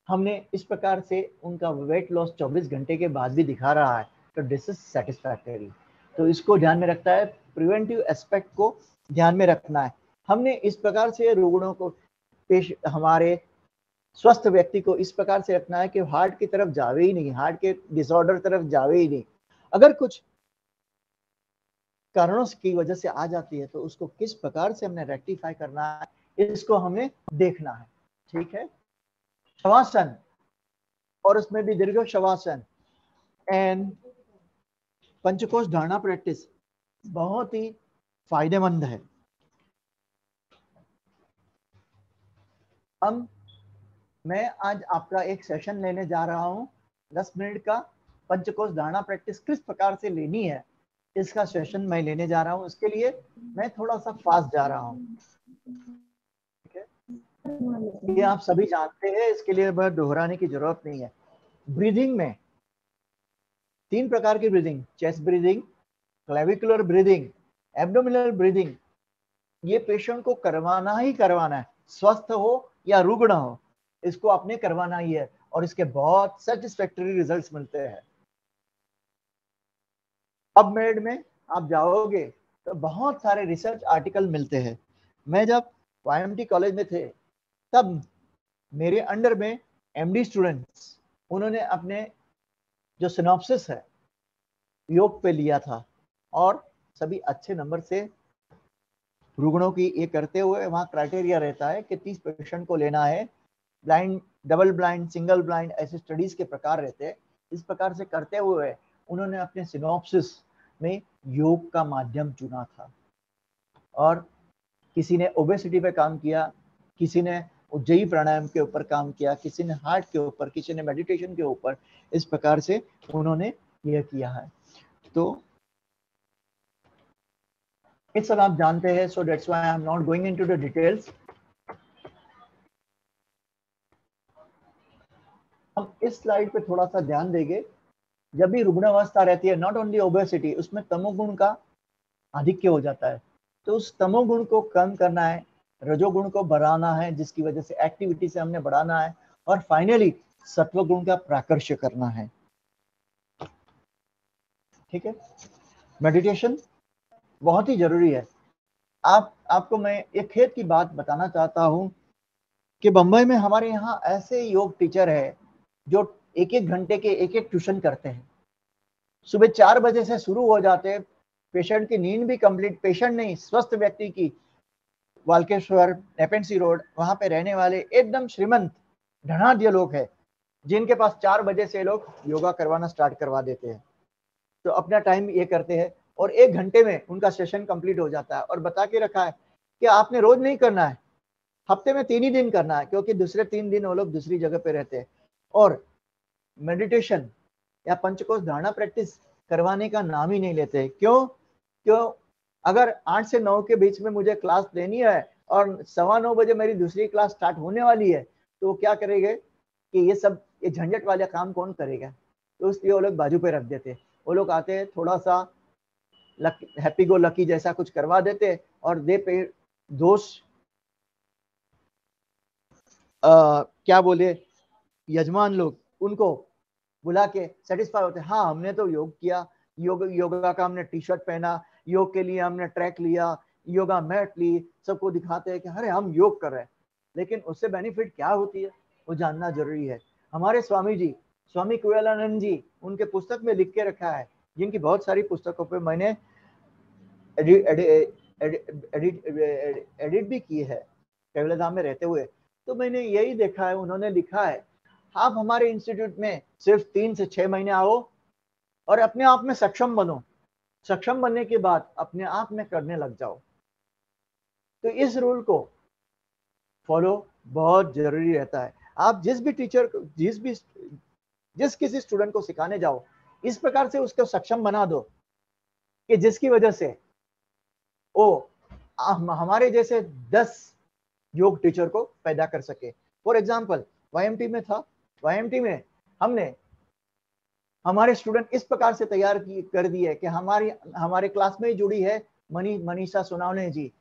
B: हमने इस प्रकार से उनका वेट लॉस 24 घंटे के बाद भी दिखा रहा है, तो दिस इज सेटिस्फैक्टरी। तो इसको ध्यान में रखता है, प्रिवेंटिव एस्पेक्ट को ध्यान में रखना है। हमने इस प्रकार से रुग्णों को हमारे स्वस्थ व्यक्ति को इस प्रकार से रखना है कि हार्ट की तरफ जावे ही नहीं, हार्ट के डिसऑर्डर तरफ जावे ही नहीं। अगर कुछ कारणों की वजह से आ जाती है तो उसको किस प्रकार से हमने रेक्टिफाई करना है, इसको हमें देखना है। ठीक है, शवासन, और उसमें भी दीर्घ शवासन एंड पंचकोश धारणा प्रैक्टिस बहुत ही फायदेमंद है। अब मैं आज आपका एक सेशन लेने जा रहा हूं 10 मिनट का, पंचकोश धारणा प्रैक्टिस किस प्रकार से लेनी है, इसका सेशन मैं लेने जा रहा हूं। इसके लिए मैं थोड़ा सा फास्ट जा रहा हूं। ठीक है, ये आप सभी जानते हैं, इसके लिए मैं दोहराने की जरूरत नहीं है। ब्रीदिंग में 3 प्रकार की breathing, chest breathing, clavicular breathing, abdominal breathing, ये पेशेंट को करवाना ही करवाना है, स्वस्थ हो या रुग्ण हो, इसको आपने करवाना ही है, और इसके बहुत सेटिस्फैक्टरी रिजल्ट्स मिलते हैं। अब मेड में आप जाओगे तो बहुत सारे रिसर्च आर्टिकल मिलते हैं। मैं जब YMT कॉलेज में थे तब मेरे अंडर में MD स्टूडेंट्स, उन्होंने अपने जो सिनॉप्सिस है योग पे लिया था, और सभी अच्छे नंबर से रुग्णों की ये करते हुए, वहाँ क्राइटेरिया रहता है कि 30 पेशेंट को लेना है, blind, double blind, single blind, ऐसे स्टडीज के प्रकार रहते हैं। इस प्रकार से करते हुए उन्होंने अपने सिनॉप्सिस में योग का माध्यम चुना था, और किसी ने ओबेसिटी पे काम किया, किसी ने उज्जयी प्राणायाम के ऊपर काम किया, किसी ने हार्ट के ऊपर, किसी ने मेडिटेशन के ऊपर, इस प्रकार से उन्होंने यह किया है। तो ये सब आप जानते हैं, so that's why I am not going into the details. हम इस स्लाइड पे थोड़ा सा ध्यान देंगे। जब भी रुग्णावस्था रहती है, नॉट ओनली ओबेसिटी, उसमें तमोगुण का आधिक्य हो जाता है, तो उस तमोगुण को कम करना है, रजोगुण को बढ़ाना है, जिसकी वजह से एक्टिविटी से हमने बढ़ाना है, और फाइनली सत्वगुण का प्राकर्ष्य करना है। ठीक है, मेडिटेशन बहुत ही जरूरी है। आपको मैं एक खेत की बात बताना चाहता हूँ कि बंबई में हमारे यहाँ ऐसे योग टीचर है जो 1-1 घंटे के एक ट्यूशन करते हैं। सुबह 4 बजे से शुरू हो जाते हैं, पेशेंट की नींद भी कंप्लीट, पेशेंट नहीं, स्वस्थ व्यक्ति की, वाल्केश्वर, एपेंसी रोड, वहां पे रहने वाले एकदम श्रीमंत धनाढ्य लोग हैं, जिनके पास 4 बजे से लोग योगा करवाना स्टार्ट करवा देते हैं। तो अपना टाइम ये करते हैं, और 1 घंटे में उनका सेशन कंप्लीट हो जाता है, और बता के रखा है कि आपने रोज नहीं करना है, हफ्ते में 3 ही दिन करना है, क्योंकि दूसरे 3 दिन वो लोग दूसरी जगह पे रहते हैं। और मेडिटेशन या पंचकोश धारणा प्रैक्टिस करवाने का नाम ही नहीं लेते। क्यों? अगर 8 से 9 के बीच में मुझे क्लास लेनी है और 9:15 बजे मेरी दूसरी क्लास स्टार्ट होने वाली है, तो वो क्या करेंगे कि ये झंझट वाले काम कौन करेगा, तो इसलिए वो लोग बाजू पे रख देते। वो लोग आते हैं, थोड़ा सा हैप्पी गो लकी जैसा कुछ करवा देते, और दे पे दोष क्या बोले, यजमान लोग उनको बुला के सेटिस्फाई होते हैं, हाँ हमने तो योग किया, योगा का हमने टी शर्ट पहना, योग के लिए हमने ट्रैक लिया, योगा मैट ली, सबको दिखाते हैं कि अरे हम योग कर रहे हैं, लेकिन उससे बेनिफिट क्या होती है वो जानना जरूरी है। हमारे स्वामी जी, स्वामी कुवलानंद जी, उनके पुस्तक में लिख के रखा है, जिनकी बहुत सारी पुस्तकों पे मैंने एडिट भी की है केवल धाम में रहते हुए। तो मैंने यही देखा है, उन्होंने लिखा है आप हमारे इंस्टीट्यूट में सिर्फ 3 से 6 महीने आओ और अपने आप में सक्षम बनो, सक्षम बनने के बाद अपने आप में करने लग जाओ। तो इस रूल को फॉलो बहुत जरूरी रहता है। आप जिस भी टीचर को, जिस किसी स्टूडेंट को सिखाने जाओ, इस प्रकार से उसको सक्षम बना दो कि जिसकी वजह से वो हमारे जैसे 10 योग टीचर को पैदा कर सके। फॉर एग्जाम्पल YMT में था, YMT में हमने हमारे स्टूडेंट इस प्रकार से तैयार कर दिए कि हमारे क्लास में ही जुड़ी है मनीषा सोनावने जी,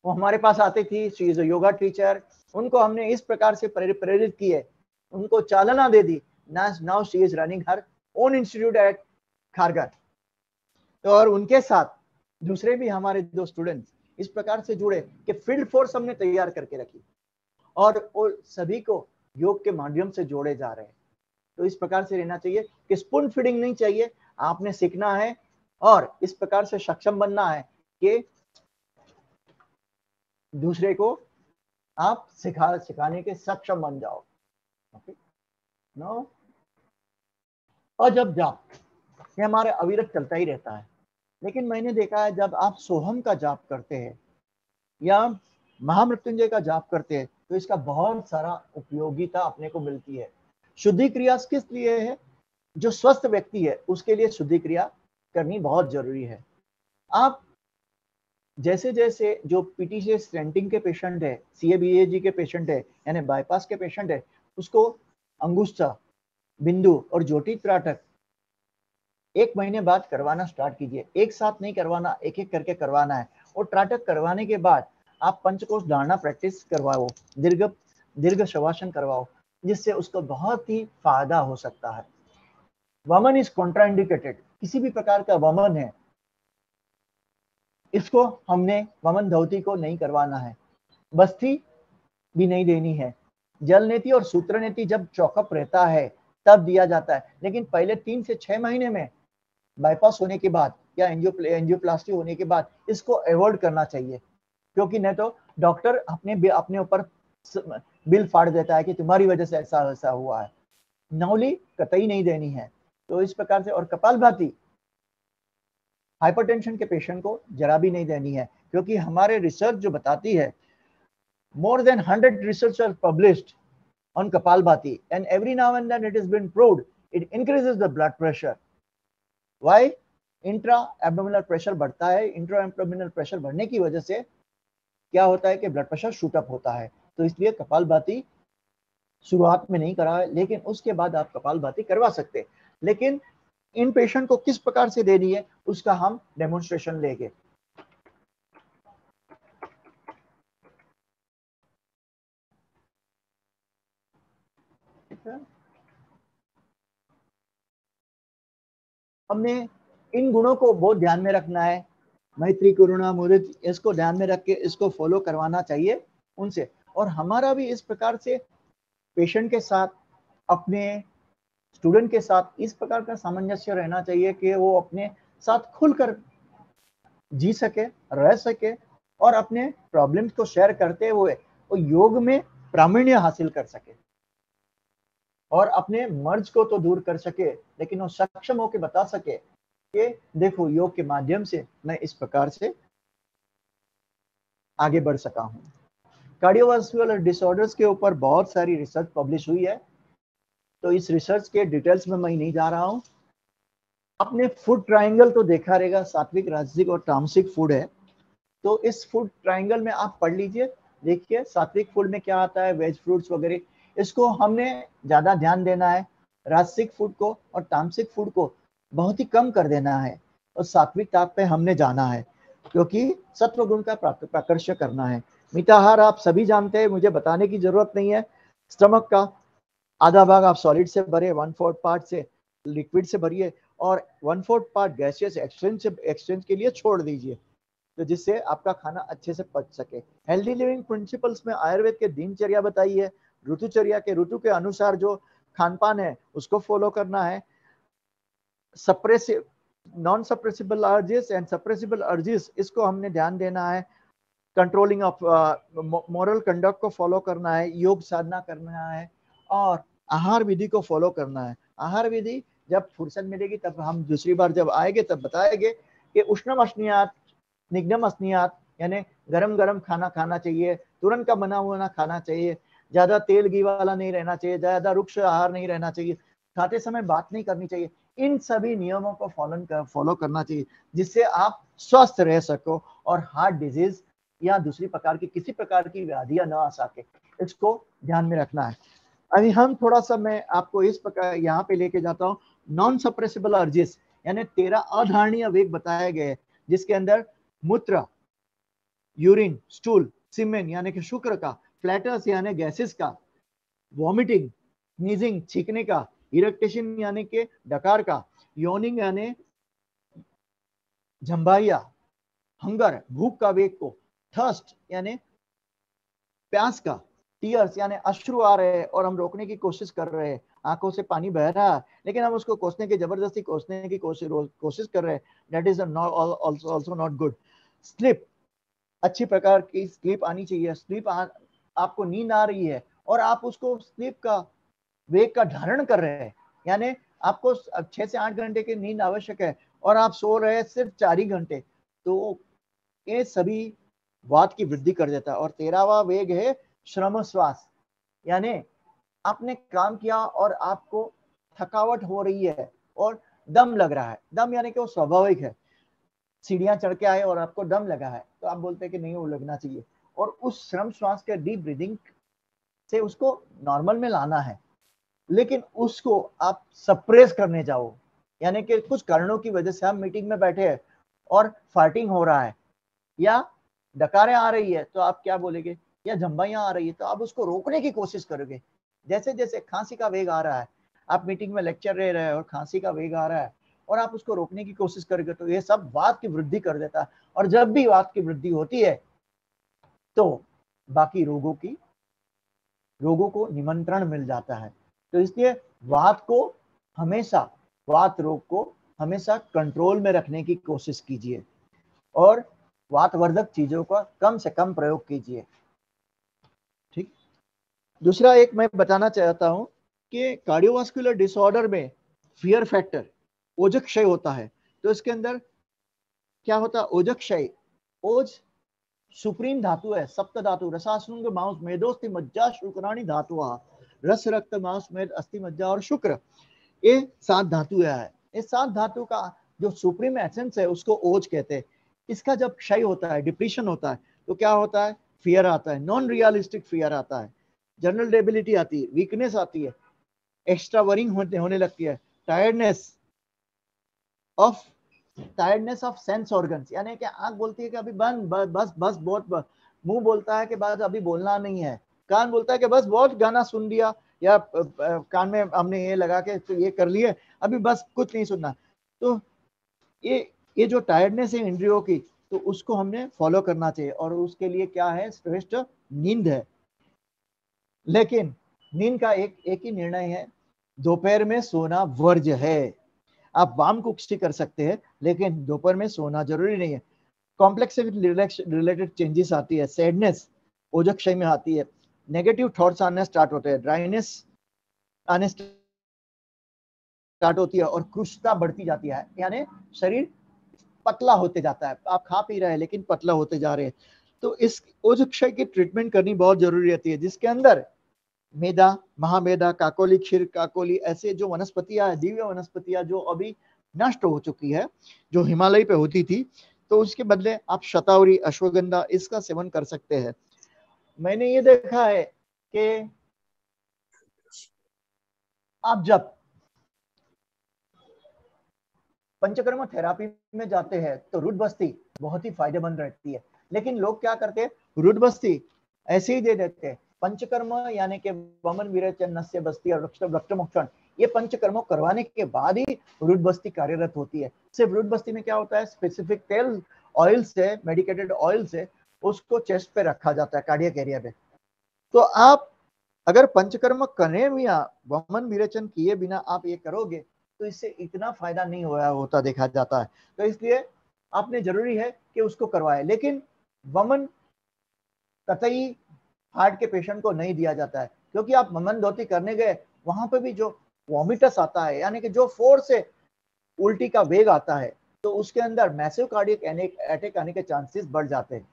B: वो हमारे पास आती थी, she is a yoga teacher. उनको हमने इस प्रकार से प्रेरित किए, उनको चालना दे दी। Now she is running her own institute at Kharghar. तो और उनके साथ दूसरे भी हमारे 2 स्टूडेंट्स इस प्रकार से जुड़े कि फील्ड फोर्स हमने तैयार करके रखी और वो सभी को योग के माध्यम से जोड़े जा रहे हैं। तो इस प्रकार से रहना चाहिए कि स्पून फीडिंग नहीं चाहिए, आपने सीखना है और इस प्रकार से सक्षम बनना है कि दूसरे को आप सिखाने के सक्षम बन जाओ। ओके नो, और जब जाप ये हमारे अविरत चलता ही रहता है, लेकिन मैंने देखा है जब आप सोहम का जाप करते हैं या महामृत्युंजय का जाप करते हैं तो इसका बहुत सारा उपयोगिता अपने को मिलती है। शुद्धि क्रिया किस लिए है? जो स्वस्थ व्यक्ति है उसके लिए शुद्धि क्रिया करनी बहुत जरूरी है। आप जैसे जैसे जो पीटीसी स्टेंटिंग के पेशेंट है, CABG के पेशेंट है, यानी बाईपास के पेशेंट है, उसको अंगुष्ठा, बिंदु और ज्योति त्राटक 1 महीने बाद करवाना स्टार्ट कीजिए। एक साथ नहीं करवाना, एक एक करके करवाना है। और त्राटक करवाने के बाद आप पंचकोश धारणा प्रैक्टिस करवाओ, दीर्घ शवासन करवाओ, जिससे उसको बहुत ही फायदा हो सकता है। वमन इज कॉन्ट्राइंडिकेटेड, किसी भी प्रकार का वमन है इसको हमने वमन धोती को नहीं करवाना है, बस्ती भी नहीं देनी है। जल नेति और सूत्र नेति जब चौकअप रहता है तब दिया जाता है, लेकिन पहले 3 से 6 महीने में बाईपास होने के बाद या एंजियोप्लास्टी होने के बाद इसको अवॉइड करना चाहिए, क्योंकि नहीं तो डॉक्टर अपने ऊपर बिल फाड़ देता है कि तुम्हारी वजह से ऐसा हुआ है। नौली कतई नहीं देनी है। तो इस प्रकार से, और कपालभाति हाइपरटेंशन के पेशेंट को जरा भी नहीं देनी है, क्योंकि हमारे रिसर्च जो बताती है, more than 100 research are published on Kapalbhati, and every now and then it has been proved it increases the blood pressure. Why? Intra-abdominal pressure बढ़ता है। इंट्रा-एब्डोमिनल प्रेशर बढ़ने की वजह से क्या होता है कि ब्लड प्रेशर शूट अप होता है। तो इसलिए कपालभाति शुरुआत में नहीं करा है, लेकिन उसके बाद आप कपालभाति करवा सकते हैं। लेकिन इन पेशेंट को किस प्रकार से देनी है उसका हम डेमोन्स्ट्रेशन लेंगे। हमने इन गुणों को बहुत ध्यान में रखना है, मैत्री, करुणा, मुदित, इसको ध्यान में रख के इसको फॉलो करवाना चाहिए उनसे। और हमारा भी इस प्रकार से पेशेंट के साथ, अपने स्टूडेंट के साथ इस प्रकार का सामंजस्य रहना चाहिए कि वो अपने साथ खुलकर जी सके, रह सके और अपने प्रॉब्लम्स को शेयर करते हुए वो योग में प्रावीण्य हासिल कर सके और अपने मर्ज को तो दूर कर सके, लेकिन वो सक्षम होकर बता सके कि देखो योग के माध्यम से मैं इस प्रकार से आगे बढ़ सका हूं। कार्डियोवास्कुलर डिसऑर्डर्स के ऊपर बहुत सारी रिसर्च पब्लिश हुई है, तो इस रिसर्च के डिटेल्स में मैं नहीं जा रहा हूं। आपने फूड ट्रायंगल तो देखा रहेगा, सात्विक, राजसिक और तामसिक फूड है। तो इस फूड ट्रायंगल में आप पढ़ लीजिए, देखिए सात्विक फूड में क्या आता है, वेज फ्रूट्स वगैरह, इसको हमने ज्यादा ध्यान देना है। राजसिक फूड को और तामसिक फूड को बहुत ही कम कर देना है और सात्विक ताप पे हमने जाना है, क्योंकि सत्व गुण का प्राकर्ष्य करना है। मिताहार आप सभी जानते हैं, मुझे बताने की जरूरत नहीं है। स्टमक का आधा भाग आप सॉलिड से भरिए, 1/4 पार्ट से लिक्विड से भरिए और 1/4 पार्ट गैसियस एक्सचेंज के लिए छोड़ दीजिए। तो जिससे आपका खाना अच्छे से पच सके। हेल्दी लिविंग प्रिंसिपल्स में आयुर्वेद के दिनचर्या बताई है, ऋतुचर्या के ऋतु के अनुसार जो खान पान है उसको फॉलो करना है। Suppressive non suppressible urges and suppressible urges, इसको हमने ध्यान देना है। कंट्रोलिंग ऑफ मॉरल कंडक्ट को फॉलो करना है, योग साधना करना है, और आहार विधि को फॉलो करना है। आहार विधि जब फुर्सत मिलेगी तब हम दूसरी बार जब आएंगे तब बताएंगे कि उष्णम अश्नियात निग्नम अश्नियात, यानी गरम गरम खाना खाना चाहिए, तुरंत का बना हुआ खाना चाहिए, ज्यादा तेल घी वाला नहीं रहना चाहिए, ज्यादा रुक्ष आहार नहीं रहना चाहिए, खाते समय बात नहीं करनी चाहिए। इन सभी नियमों को फॉलो करना चाहिए जिससे आप स्वस्थ रह सको और हार्ट डिजीज या दूसरी प्रकार की किसी प्रकार की व्याधियां ना आ सके, इसको ध्यान में रखना है। अभी हम थोड़ा सा मैं आपको इस प्रकार यहाँ पे लेके जाता हूँ। नॉन सप्रेसिबल अर्जेस यानी 13 अधारणीय वेग बताए गए, जिसके अंदर मूत्र, यूरिन, स्टूल, सीमेन यानी कि शुक्र का, फ्लैटर्स यानी गैसेस का, वॉमिटिंग, स्नीजिंग छींकने का, इरेक्टेशन यानी कि डकार का, योनिंग यानी झंबाइया, हंगर भूख का वेग को, थर्स्ट यानी प्यास का, टीयर्स यानी अश्रु आ रहे हैं और हम रोकने की कोशिश कर रहे हैं, आंखों से पानी बह रहा है लेकिन हम उसको कोसने की जबरदस्ती कोसने की कोशिश कर रहे हैं, that is also not good. Sleep, अच्छी प्रकार की स्लीप आनी चाहिए। स्लीप आपको नींद आ रही है और आप उसको स्लीप का वेग का धारण कर रहे हैं, यानी आपको 6 से 8 घंटे की नींद आवश्यक है और आप सो रहे हैं सिर्फ 4 ही घंटे, तो ये सभी वात की वृद्धि कर देता है। और 13वां वेग है श्रम श्वास, यानी आपने काम किया और आपको थकावट हो रही है और दम लग रहा है, दम यानी कि वो स्वाभाविक है, सीढ़ियां चढ़ के आए और आपको दम लगा है तो आप बोलते हैं कि नहीं वो लगना चाहिए, और उस श्रम श्वास के डीप ब्रीदिंग से उसको नॉर्मल में लाना है, लेकिन उसको आप सप्रेस करने जाओ, यानी कि कुछ कारणों की वजह से हम मीटिंग में बैठे हैं और फार्टिंग हो रहा है या डकारें आ रही है तो आप क्या बोलेंगे, या झंबाइयां आ रही है तो आप उसको रोकने की कोशिश करोगे। जैसे जैसे खांसी का वेग आ रहा है, आप मीटिंग में लेक्चर ले रहे हैं और खांसी का वेग आ रहा है और आप उसको रोकने की कोशिश करोगे तो ये सब वात की वृद्धि कर देता है, और जब भी वात की वृद्धि होती है तो बाकी रोगों को निमंत्रण मिल जाता है। तो इसलिए वात रोग को हमेशा कंट्रोल में रखने की कोशिश कीजिए और वातवर्धक चीजों का कम से कम प्रयोग कीजिए। ठीक। दूसरा एक मैं बताना चाहता हूं कि कार्डियोवास्कुलर डिसऑर्डर में फियर फैक्टर ओजक क्षय होता है, तो इसके अंदर क्या होता है, ओजक क्षय, ओज सुप्रीम धातु है, सप्त धातु, रसाश्रुंग मांस मेदोस्ति मज्जा शुक्राणी धातु, रस रक्त मांस मेद अस्थि मज्जा और शुक्र, ये 7 धातु है। इस 7 धातु का जो सुप्रीम एसेंस है उसको ओज कहते हैं। इसका जब क्षय होता है, डिप्लीशन होता है, तो क्या होता है, फियर आता है, नॉन रियलिस्टिक फियर आता है, जनरल डेबिलिटी आती है, वीकनेस आती है, एक्स्ट्रा वरिंग होने लगती है, टायर्डनेस ऑफ सेंस ऑर्गन्स, यानी कि आंख बोलती है कि अभी बंद, बस बस बहुत, मुंह बोलता है कि बस अभी बोलना नहीं है, कान बोलता है कि बस बहुत गाना सुन लिया, या कान में हमने ये लगा के तो ये कर लिए, अभी बस कुछ नहीं सुनना। तो ये जो टायर्डनेस है इंद्रियों की, तो उसको हमने फॉलो करना चाहिए, और उसके लिए क्या है, श्रेष्ठ नींद है। लेकिन नींद का एक ही निर्णय है, दोपहर में सोना वर्ज्य है। आप वाम कुक्षी कर सकते हैं लेकिन दोपहर में सोना जरूरी नहीं है। कॉम्प्लेक्स रिलेटेड चेंजेस आती है, सैडनेस ओजक क्षय में आती है, नेगेटिव थॉट्स आने स्टार्ट होते हैं, ड्राइनेस आने स्टार्ट होती है और कृशता बढ़ती जाती है, यानी शरीर पतला होते जाता है, आप खा पी रहे हैं लेकिन पतला होते जा रहे हैं। तो इस ओजक क्षय की ट्रीटमेंट करनी बहुत जरूरी रहती है, जिसके अंदर मेदा, महामेदा, काकोली, क्षीर काकोली, ऐसे जो वनस्पतियां है, दिव्य वनस्पतियां जो अभी नष्ट हो चुकी है, जो हिमालय पे होती थी, तो उसके बदले आप शतावरी, अश्वगंधा, इसका सेवन कर सकते हैं। मैंने ये देखा है कि आप जब पंचकर्म थेरापी में जाते हैं तो रुट बस्ती बहुत ही फायदेमंद रहती है, लेकिन लोग क्या करते हैं, रुट बस्ती ऐसे ही दे देते हैं। पंचकर्म यानी कि वमन, विरेचन, नस्य बस्ती और रक्त मोक्षण, ये पंचकर्मों करवाने के बाद ही रुट बस्ती कार्यरत होती है। सिर्फ रुट बस्ती में क्या होता है, स्पेसिफिक तेल ऑयल से, मेडिकेटेड ऑयल से उसको चेस्ट पे रखा जाता है, कार्डियक एरिया पे। तो आप अगर पंचकर्म करने बिना, वमन विरेचन किए बिना आप ये करोगे तो इससे इतना फायदा नहीं होता देखा जाता है। तो इसलिए आपने जरूरी है कि उसको करवाए। लेकिन वमन कतई हार्ट के पेशेंट को नहीं दिया जाता है, क्योंकि आप वमन धोती करने गए, वहां पे भी जो वॉमिटस आता है, यानी कि जो फोर्स से उल्टी का वेग आता है, तो उसके अंदर मैसिव कार्डियक अटैक आने के चांसेस बढ़ जाते हैं।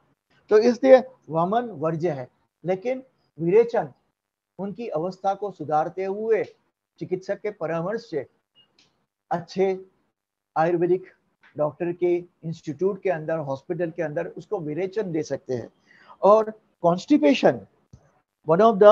B: तो इसलिए वमन वर्ज्य है। लेकिन विरेचन उनकी अवस्था को सुधारते हुए चिकित्सक के परामर्श से अच्छे आयुर्वेदिक डॉक्टर के इंस्टीट्यूट के अंदर, हॉस्पिटल के अंदर उसको विरेचन दे सकते हैं। और constipation one of the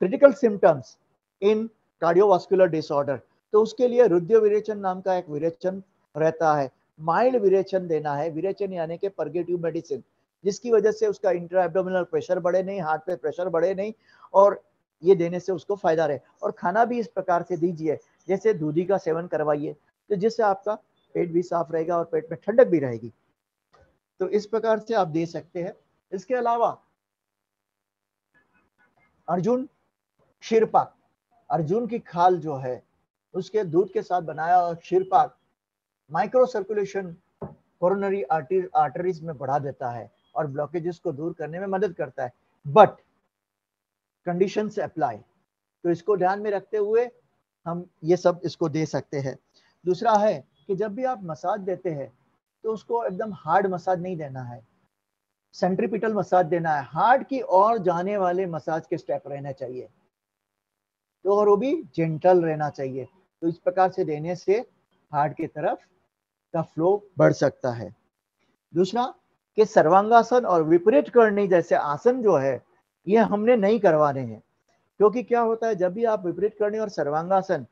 B: critical symptoms in cardiovascular disorder, तो उसके लिए रुद्र विरेचन नाम का एक विरेचन रहता है। माइल्ड विरेचन देना है। विरेचन यानी कि परगेटिव मेडिसिन, जिसकी वजह से उसका इंट्रा एब्डोमिनल प्रेशर बढ़े नहीं, हार्ट पे प्रेशर बढ़े नहीं, और ये देने से उसको फायदा रहे। और खाना भी इस प्रकार से दीजिए जैसे दूधी का सेवन करवाइए, तो जिससे आपका पेट भी साफ रहेगा और पेट में ठंडक भी रहेगी। तो इस प्रकार से आप दे सकते हैं। इसके अलावा अर्जुन क्षीरपाक, अर्जुन की खाल जो है उसके दूध के साथ बनाया हुआ क्षीरपाक माइक्रो सर्कुलेशन कोरोनरी आर्टरीज में बढ़ा देता है और ब्लॉकेजेस को दूर करने में मदद करता है। बट कंडीशन से अप्लाई, तो इसको ध्यान में रखते हुए हम ये सब इसको दे सकते हैं। दूसरा है कि जब भी आप मसाज देते हैं तो उसको एकदम हार्ड मसाज नहीं देना है, सेंट्रीपिटल मसाज देना है। हार्ट की ओर जाने वाले मसाज के स्टेप रहने चाहिए, तो और वो भी जेंटल रहना चाहिए। तो इस प्रकार से देने से हार्ट की तरफ का फ्लो बढ़ सकता है। दूसरा कि सर्वांगासन और विपरीत करनी जैसे आसन जो है ये हमने नहीं करवाने हैं, क्योंकि क्या होता है जब भी आप विपरीत करनी और सर्वांगासन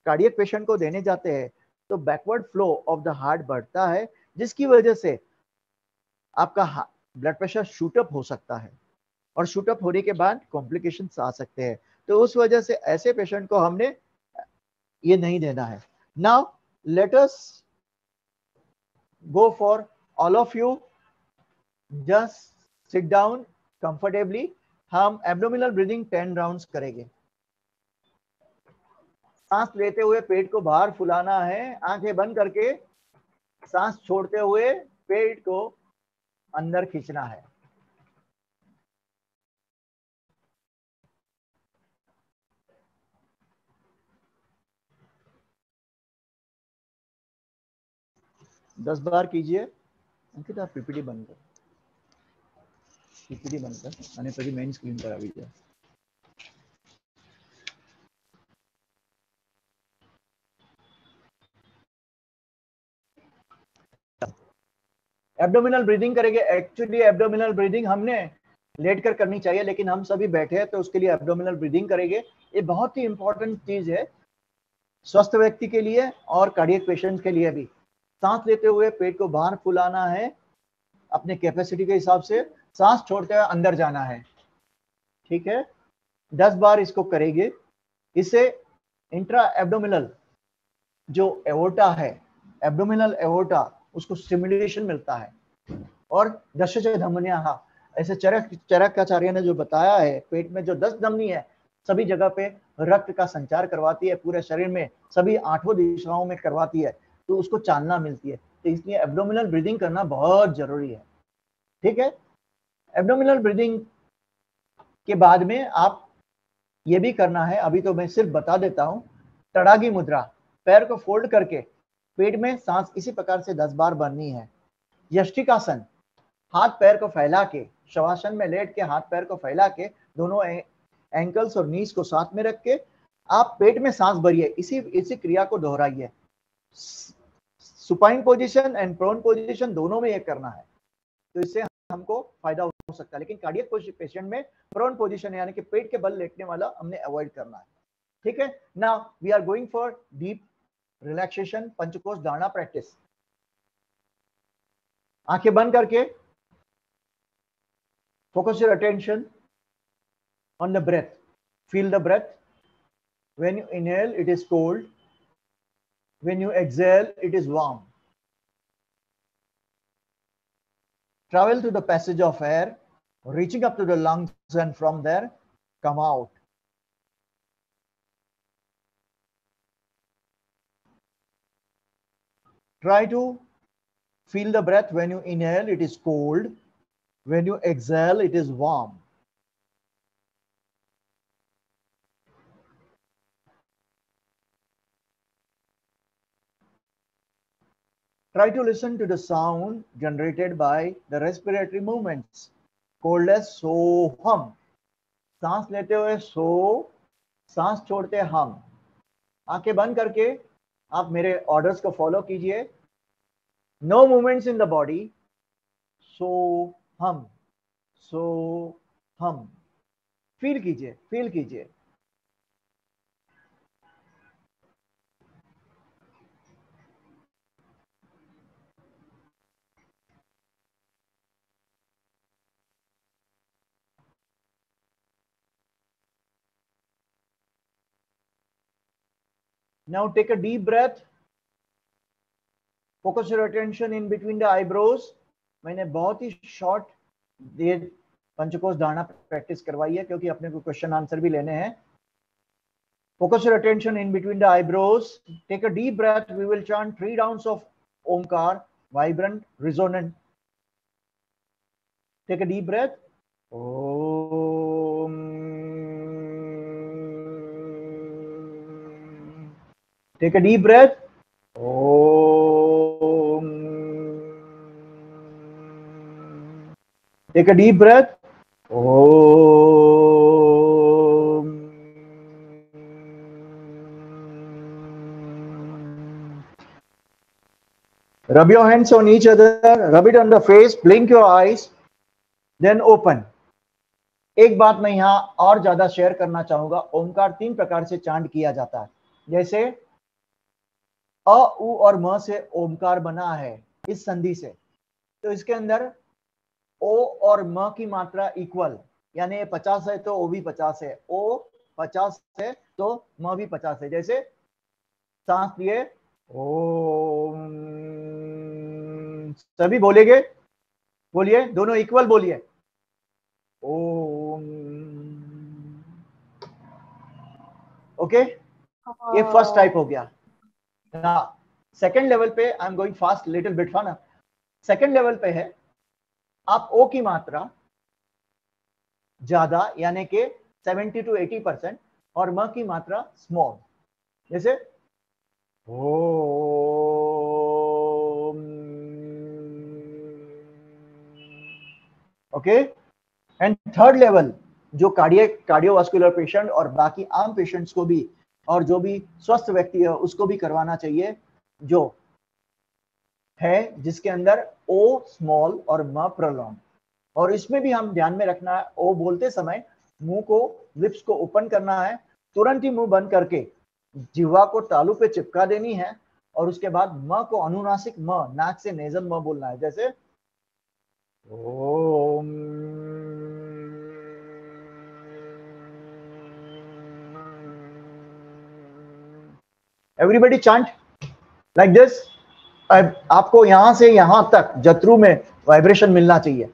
B: कार्डियक पेशेंट को देने जाते हैं तो backward flow of the heart बढ़ता है, जिसकी वजह से आपका ब्लड प्रेशर शूटअप हो सकता है और शूटअप होने के बाद कॉम्प्लिकेशंस आ सकते हैं। तो उस वजह से ऐसे पेशेंट को हमने ये नहीं देना है। Now let us go for all of you, just sit down comfortably. हम एब्डोमिनल ब्रीदिंग 10 राउंड्स करेंगे। सांस लेते हुए पेट को बाहर फुलाना है, आंखें बंद करके सांस छोड़ते हुए पेट को अंदर खींचना है। दस बार कीजिए। अंकित आप पीपीटी बंद कर, पीपीटी बंद कर અને પછી મેઇન સ્ક્રીન પર આવી જાય। एब्डोमिनल ब्रीदिंग करेंगे। एक्चुअली एब्डोमिनल ब्रीदिंग हमने लेट कर करनी चाहिए, लेकिन हम सभी बैठे हैं तो उसके लिए एब्डोमिनल ब्रीदिंग करेंगे। ये बहुत ही इंपॉर्टेंट चीज है स्वस्थ व्यक्ति के लिए और कार्डियक पेशेंट के लिए भी। सांस लेते हुए पेट को बाहर फुलाना है अपने कैपेसिटी के हिसाब से, सांस छोड़ते हुए अंदर जाना है। ठीक है, 10 बार इसको करेंगे। इससे इंट्रा एब्डोमिनल जो एओर्टा है, एब्डोमिनल एओर्टा, उसको स्टिमुलेशन मिलता है। और दशज धमनियां, ऐसे चरकाचार्य ने जो बताया है, पेट में जो 10 धमनी है सभी जगह पे रक्त का संचार करवाती है, पूरे शरीर में सभी 8 दिशाओं में करवाती है, तो उसको चालना मिलती है। तो इसलिए एब्डोमिनल ब्रीदिंग करना बहुत जरूरी है। ठीक है, एब्डोमिनल ब्रीदिंग के बाद में आप ये भी करना है, अभी तो मैं सिर्फ बता देता हूं, तड़ागी मुद्रा, पैर को फोल्ड करके पेट में सांस इसी प्रकार से 10 बार भरनी है। यष्टिकासन, हाथ पैर को फैला के, शवासन में लेट के हाथ पैर को फैला के दोनों एंकल्स और नीज को साथ में रख के आप पेट में सांस भरिए। इसी क्रिया को दोहराइए। Supine position and prone position दोनों में ये करना है, तो इससे हमको फायदा हो सकता है। लेकिन कार्डियक पेशेंट में प्रोन पोजीशन यानी कि पेट के बल लेटने वाला हमने अवॉइड करना है। ठीक है, now we are going for deep relaxation, panchakosha dharana practice. आंखें बंद करके focus your attention on the breath. Feel the breath. When you inhale, it is cold. When you exhale, it is warm. travel to the passage of air, reaching up to the lungs, and from there come out. Try to feel the breath. When you inhale, it is cold. When you exhale, it is warm. Try to listen to the sound generated by the respiratory movements. Called as सोहम. सांस लेते हुए सो, सांस छोड़ते हम. आंखें बंद करके आप मेरे ऑर्डर्स को फॉलो कीजिए. No movements in the body. So हम, सो हम. फील कीजिए, फील कीजिए. Now take a deep breath. Focus your attention in between the eyebrows. मैंने बहुत ही शॉर्ट देर पंचकोश धारणा प्रैक्टिस करवाई है क्योंकि अपने को क्वेश्चन आंसर भी लेने हैं. Focus your attention in between the eyebrows. Take a deep breath. We will chant 3 rounds of Omkar, vibrant, resonant. Take a deep breath. Om. Take a deep breath. Om. Take a deep breath. Om. Rub your hands on each other. Rub it on the face. Blink your eyes. Then open. एक बात मैं यहाँ और ज्यादा share करना चाहूंगा. ओमकार 3 प्रकार से चांट किया जाता है. जैसे अ, उ और म से ओमकार बना है इस संधि से, तो इसके अंदर ओ और म की मात्रा इक्वल, यानी ये 50 है तो ओ भी 50 है, ओ 50 है तो म भी 50 है. जैसे सांस लिए ओम, सभी बोलेंगे, बोलिए, दोनों इक्वल बोलिए. ओम. ओके, ये फर्स्ट टाइप हो गया. ना सेकेंड लेवल पे I am going fast little bit fun. Second level पे है आप ओ की मात्रा ज्यादा यानी कि 70 to 80% और म की मात्रा स्मॉल. जैसे ओम. ओके. एंड थर्ड लेवल जो कार्डियोवास्कुलर पेशेंट और बाकी आम पेशेंट्स को भी और जो भी स्वस्थ व्यक्ति है उसको भी करवाना चाहिए, जो है जिसके अंदर ओ स्मॉल और म प्रोलॉन्ग. और इसमें भी हम ध्यान में रखना है, ओ बोलते समय मुंह को, लिप्स को ओपन करना है, तुरंत ही मुंह बंद करके जिह्वा को तालू पे चिपका देनी है और उसके बाद म को अनुनासिक म, नाक से नेजल म बोलना है. जैसे Om. Everybody chant like this. आपको यहां से यहां तक जत्रु में वाइब्रेशन मिलना चाहिए,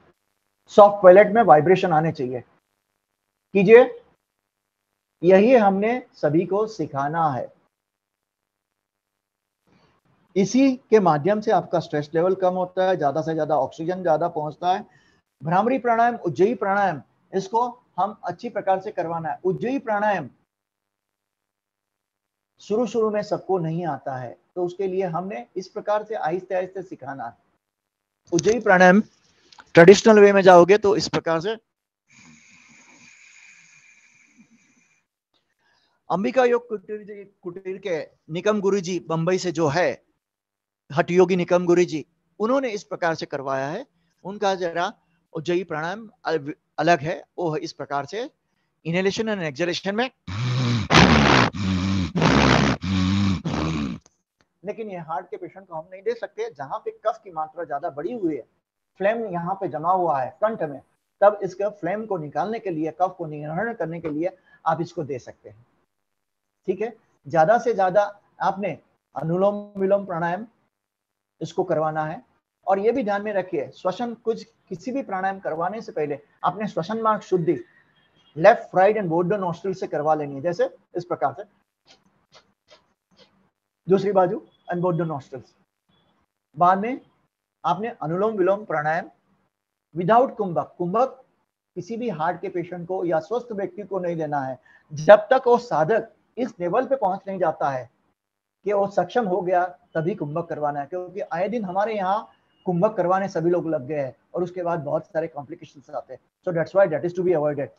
B: सॉफ्ट पैलेट में वाइब्रेशन आने चाहिए. कीजिए, यही हमने सभी को सिखाना है. इसी के माध्यम से आपका स्ट्रेस लेवल कम होता है, ज्यादा से ज्यादा ऑक्सीजन ज्यादा पहुंचता है. भ्रामरी प्राणायाम, उज्जयी प्राणायाम, इसको हम अच्छी प्रकार से करवाना है. उज्जयी प्राणायाम शुरू में सबको नहीं आता है, तो उसके लिए हमने इस प्रकार से आहिस्ते आहिस्ते सिखाना है. उज्जयी प्राणायाम ट्रेडिशनल वे में जाओगे तो इस प्रकार से. अंबिका योग कुटीर के निकम गुरुजी बंबई से जो है, हठ योगी निकम गुरुजी, उन्होंने इस प्रकार से करवाया है. उनका जरा उज्जयी प्राणायाम अलग है. वो इस प्रकार से इनहेलेशन एंड एक्सहेलेशन में, लेकिन ये हार्ट के पेशेंट को हम नहीं दे सकते. जहां पे कफ की मात्रा ज्यादा बढ़ी हुई है, फ्लेम यहाँ पे जमा हुआ है कंठ में, तब इसके फ्लेम को निकालने के लिए, कफ को निहरण करने के लिए आप इसको दे सकते हैं. ठीक है. ज्यादा से ज्यादा आपने अनुलोम विलोम प्राणायाम इसको करवाना है और ये भी ध्यान में रखिए, श्वसन किसी भी प्राणायाम करवाने से पहले आपने श्वसन मार्ग शुद्धि left, right and both the nostril से करवा लेनी है। जैसे इस प्रकार से, दूसरी बाजू एंड बोथ द नोस्ट्रिल्स। बाद में आपने अनुलोम विलोम प्राणायाम विदाउट कुंभक, कुंभक किसी भी हार्ट के पेशेंट को या स्वस्थ व्यक्ति को नहीं देना है जब तक वो साधक इस लेवल पे पहुंच नहीं जाता है कि वो सक्षम हो गया, तभी कुंभक करवाना है। क्योंकि आए दिन हमारे यहाँ कुंभक करवाने सभी लोग लग गए हैं और उसके बाद बहुत सारे कॉम्प्लिकेशंस आते हैं। So that's why that is to be avoided.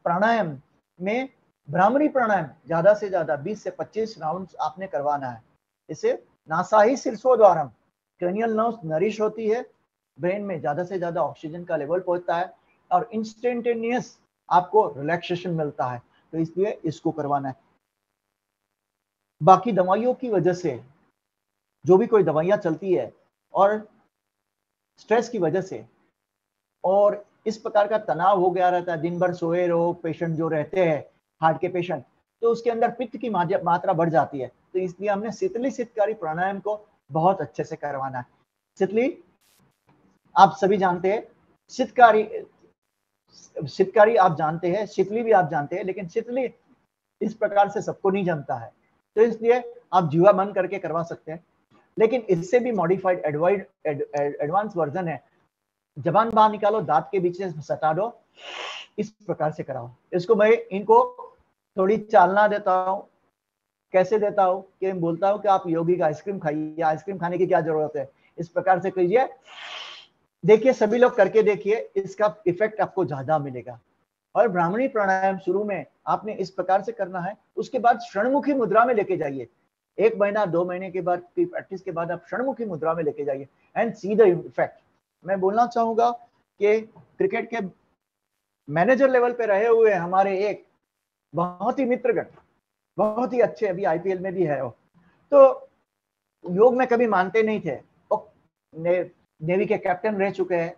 B: Pranayama में भ्रामरी प्राणायाम ज्यादा से ज्यादा 20 से 25 राउंड्स आपने करवाना है। इससे नासाही शीर्षोद्वारम क्रेनियल नर्व्स नरिश होती है, ब्रेन में ज्यादा से ज्यादा ऑक्सीजन का लेवल पहुंचता है और इंस्टेंटेनियस आपको रिलैक्सेशन मिलता है। तो इसलिए इसको करवाना है। बाकी दवाइयों की वजह से, जो भी कोई दवाइयां चलती है और स्ट्रेस की वजह से और इस प्रकार का तनाव हो गया रहता है, दिन भर सोए रहो, पेशेंट जो रहते हैं हार्ट के पेशेंट, तो उसके अंदर पित्त की मात्रा बढ़ जाती है। तो इसलिए हमने शीतली शीतकारी प्राणायाम को बहुत अच्छे से करवाना है। शीतली आप सभी जानते हैं, शीतकारी आप जानते हैं, शीतली भी आप जानते हैं, लेकिन शीतली इस प्रकार से सबको नहीं जमता है। तो इसलिए आप जीवा बंद करके करवा सकते हैं, लेकिन इससे भी मॉडिफाइड एडवांस वर्जन है। जबान बाहर निकालो, दांत के बीच से सटा दो, इस प्रकार से कराओ। इसको मैं इनको थोड़ी चालना देता हूँ। कैसे देता हूँ कि बोलता हूँ कि आप योगी का आइसक्रीम खाइए, आइसक्रीम खाने की क्या जरूरत है, इस प्रकार से कीजिए। देखिए, सभी लोग करके देखिए, इसका इफेक्ट आपको ज्यादा मिलेगा। और ब्राह्मणी प्राणायाम शुरू में आपने इस प्रकार से करना है, उसके बाद षणमुखी मुद्रा में लेके जाइए। 1 महीना 2 महीने के बाद की प्रैक्टिस के बाद आप षणमुखी मुद्रा में लेके जाइए एंड सी द इफेक्ट। मैं बोलना चाहूंगा कि क्रिकेट के मैनेजर लेवल पे रहे हुए हमारे एक बहुत ही मित्रगण, बहुत ही अच्छे, अभी आईपीएल में भी है वो, तो योग में कभी मानते नहीं थे। वो नेवी के कैप्टन रह चुके हैं,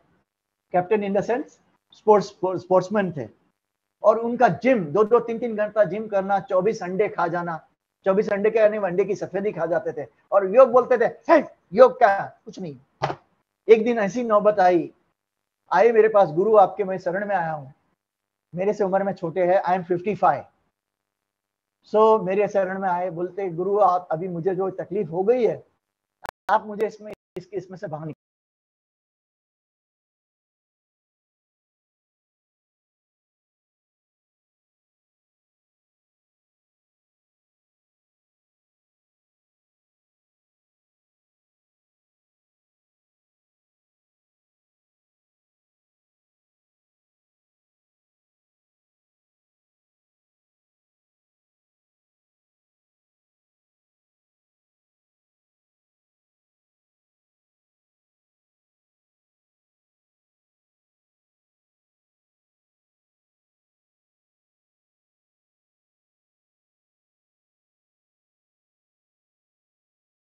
B: captain in the sense sportsman थे। और उनका जिम 2-2, 3-3 घंटा जिम करना, 24 अंडे खा जाना, 24 अंडे के यानी अंडे की सफेदी खा जाते थे और योग बोलते थे, योग क्या, कुछ नहीं। एक दिन ऐसी नौबत आए मेरे पास, गुरु आपके मैं शरण में आया हूँ, मेरे से उम्र में छोटे हैं, आई एम 55। सो मेरे शरण में आए, बोलते गुरु आप अभी मुझे जो तकलीफ हो गई है, आप मुझे इसमें से बाहर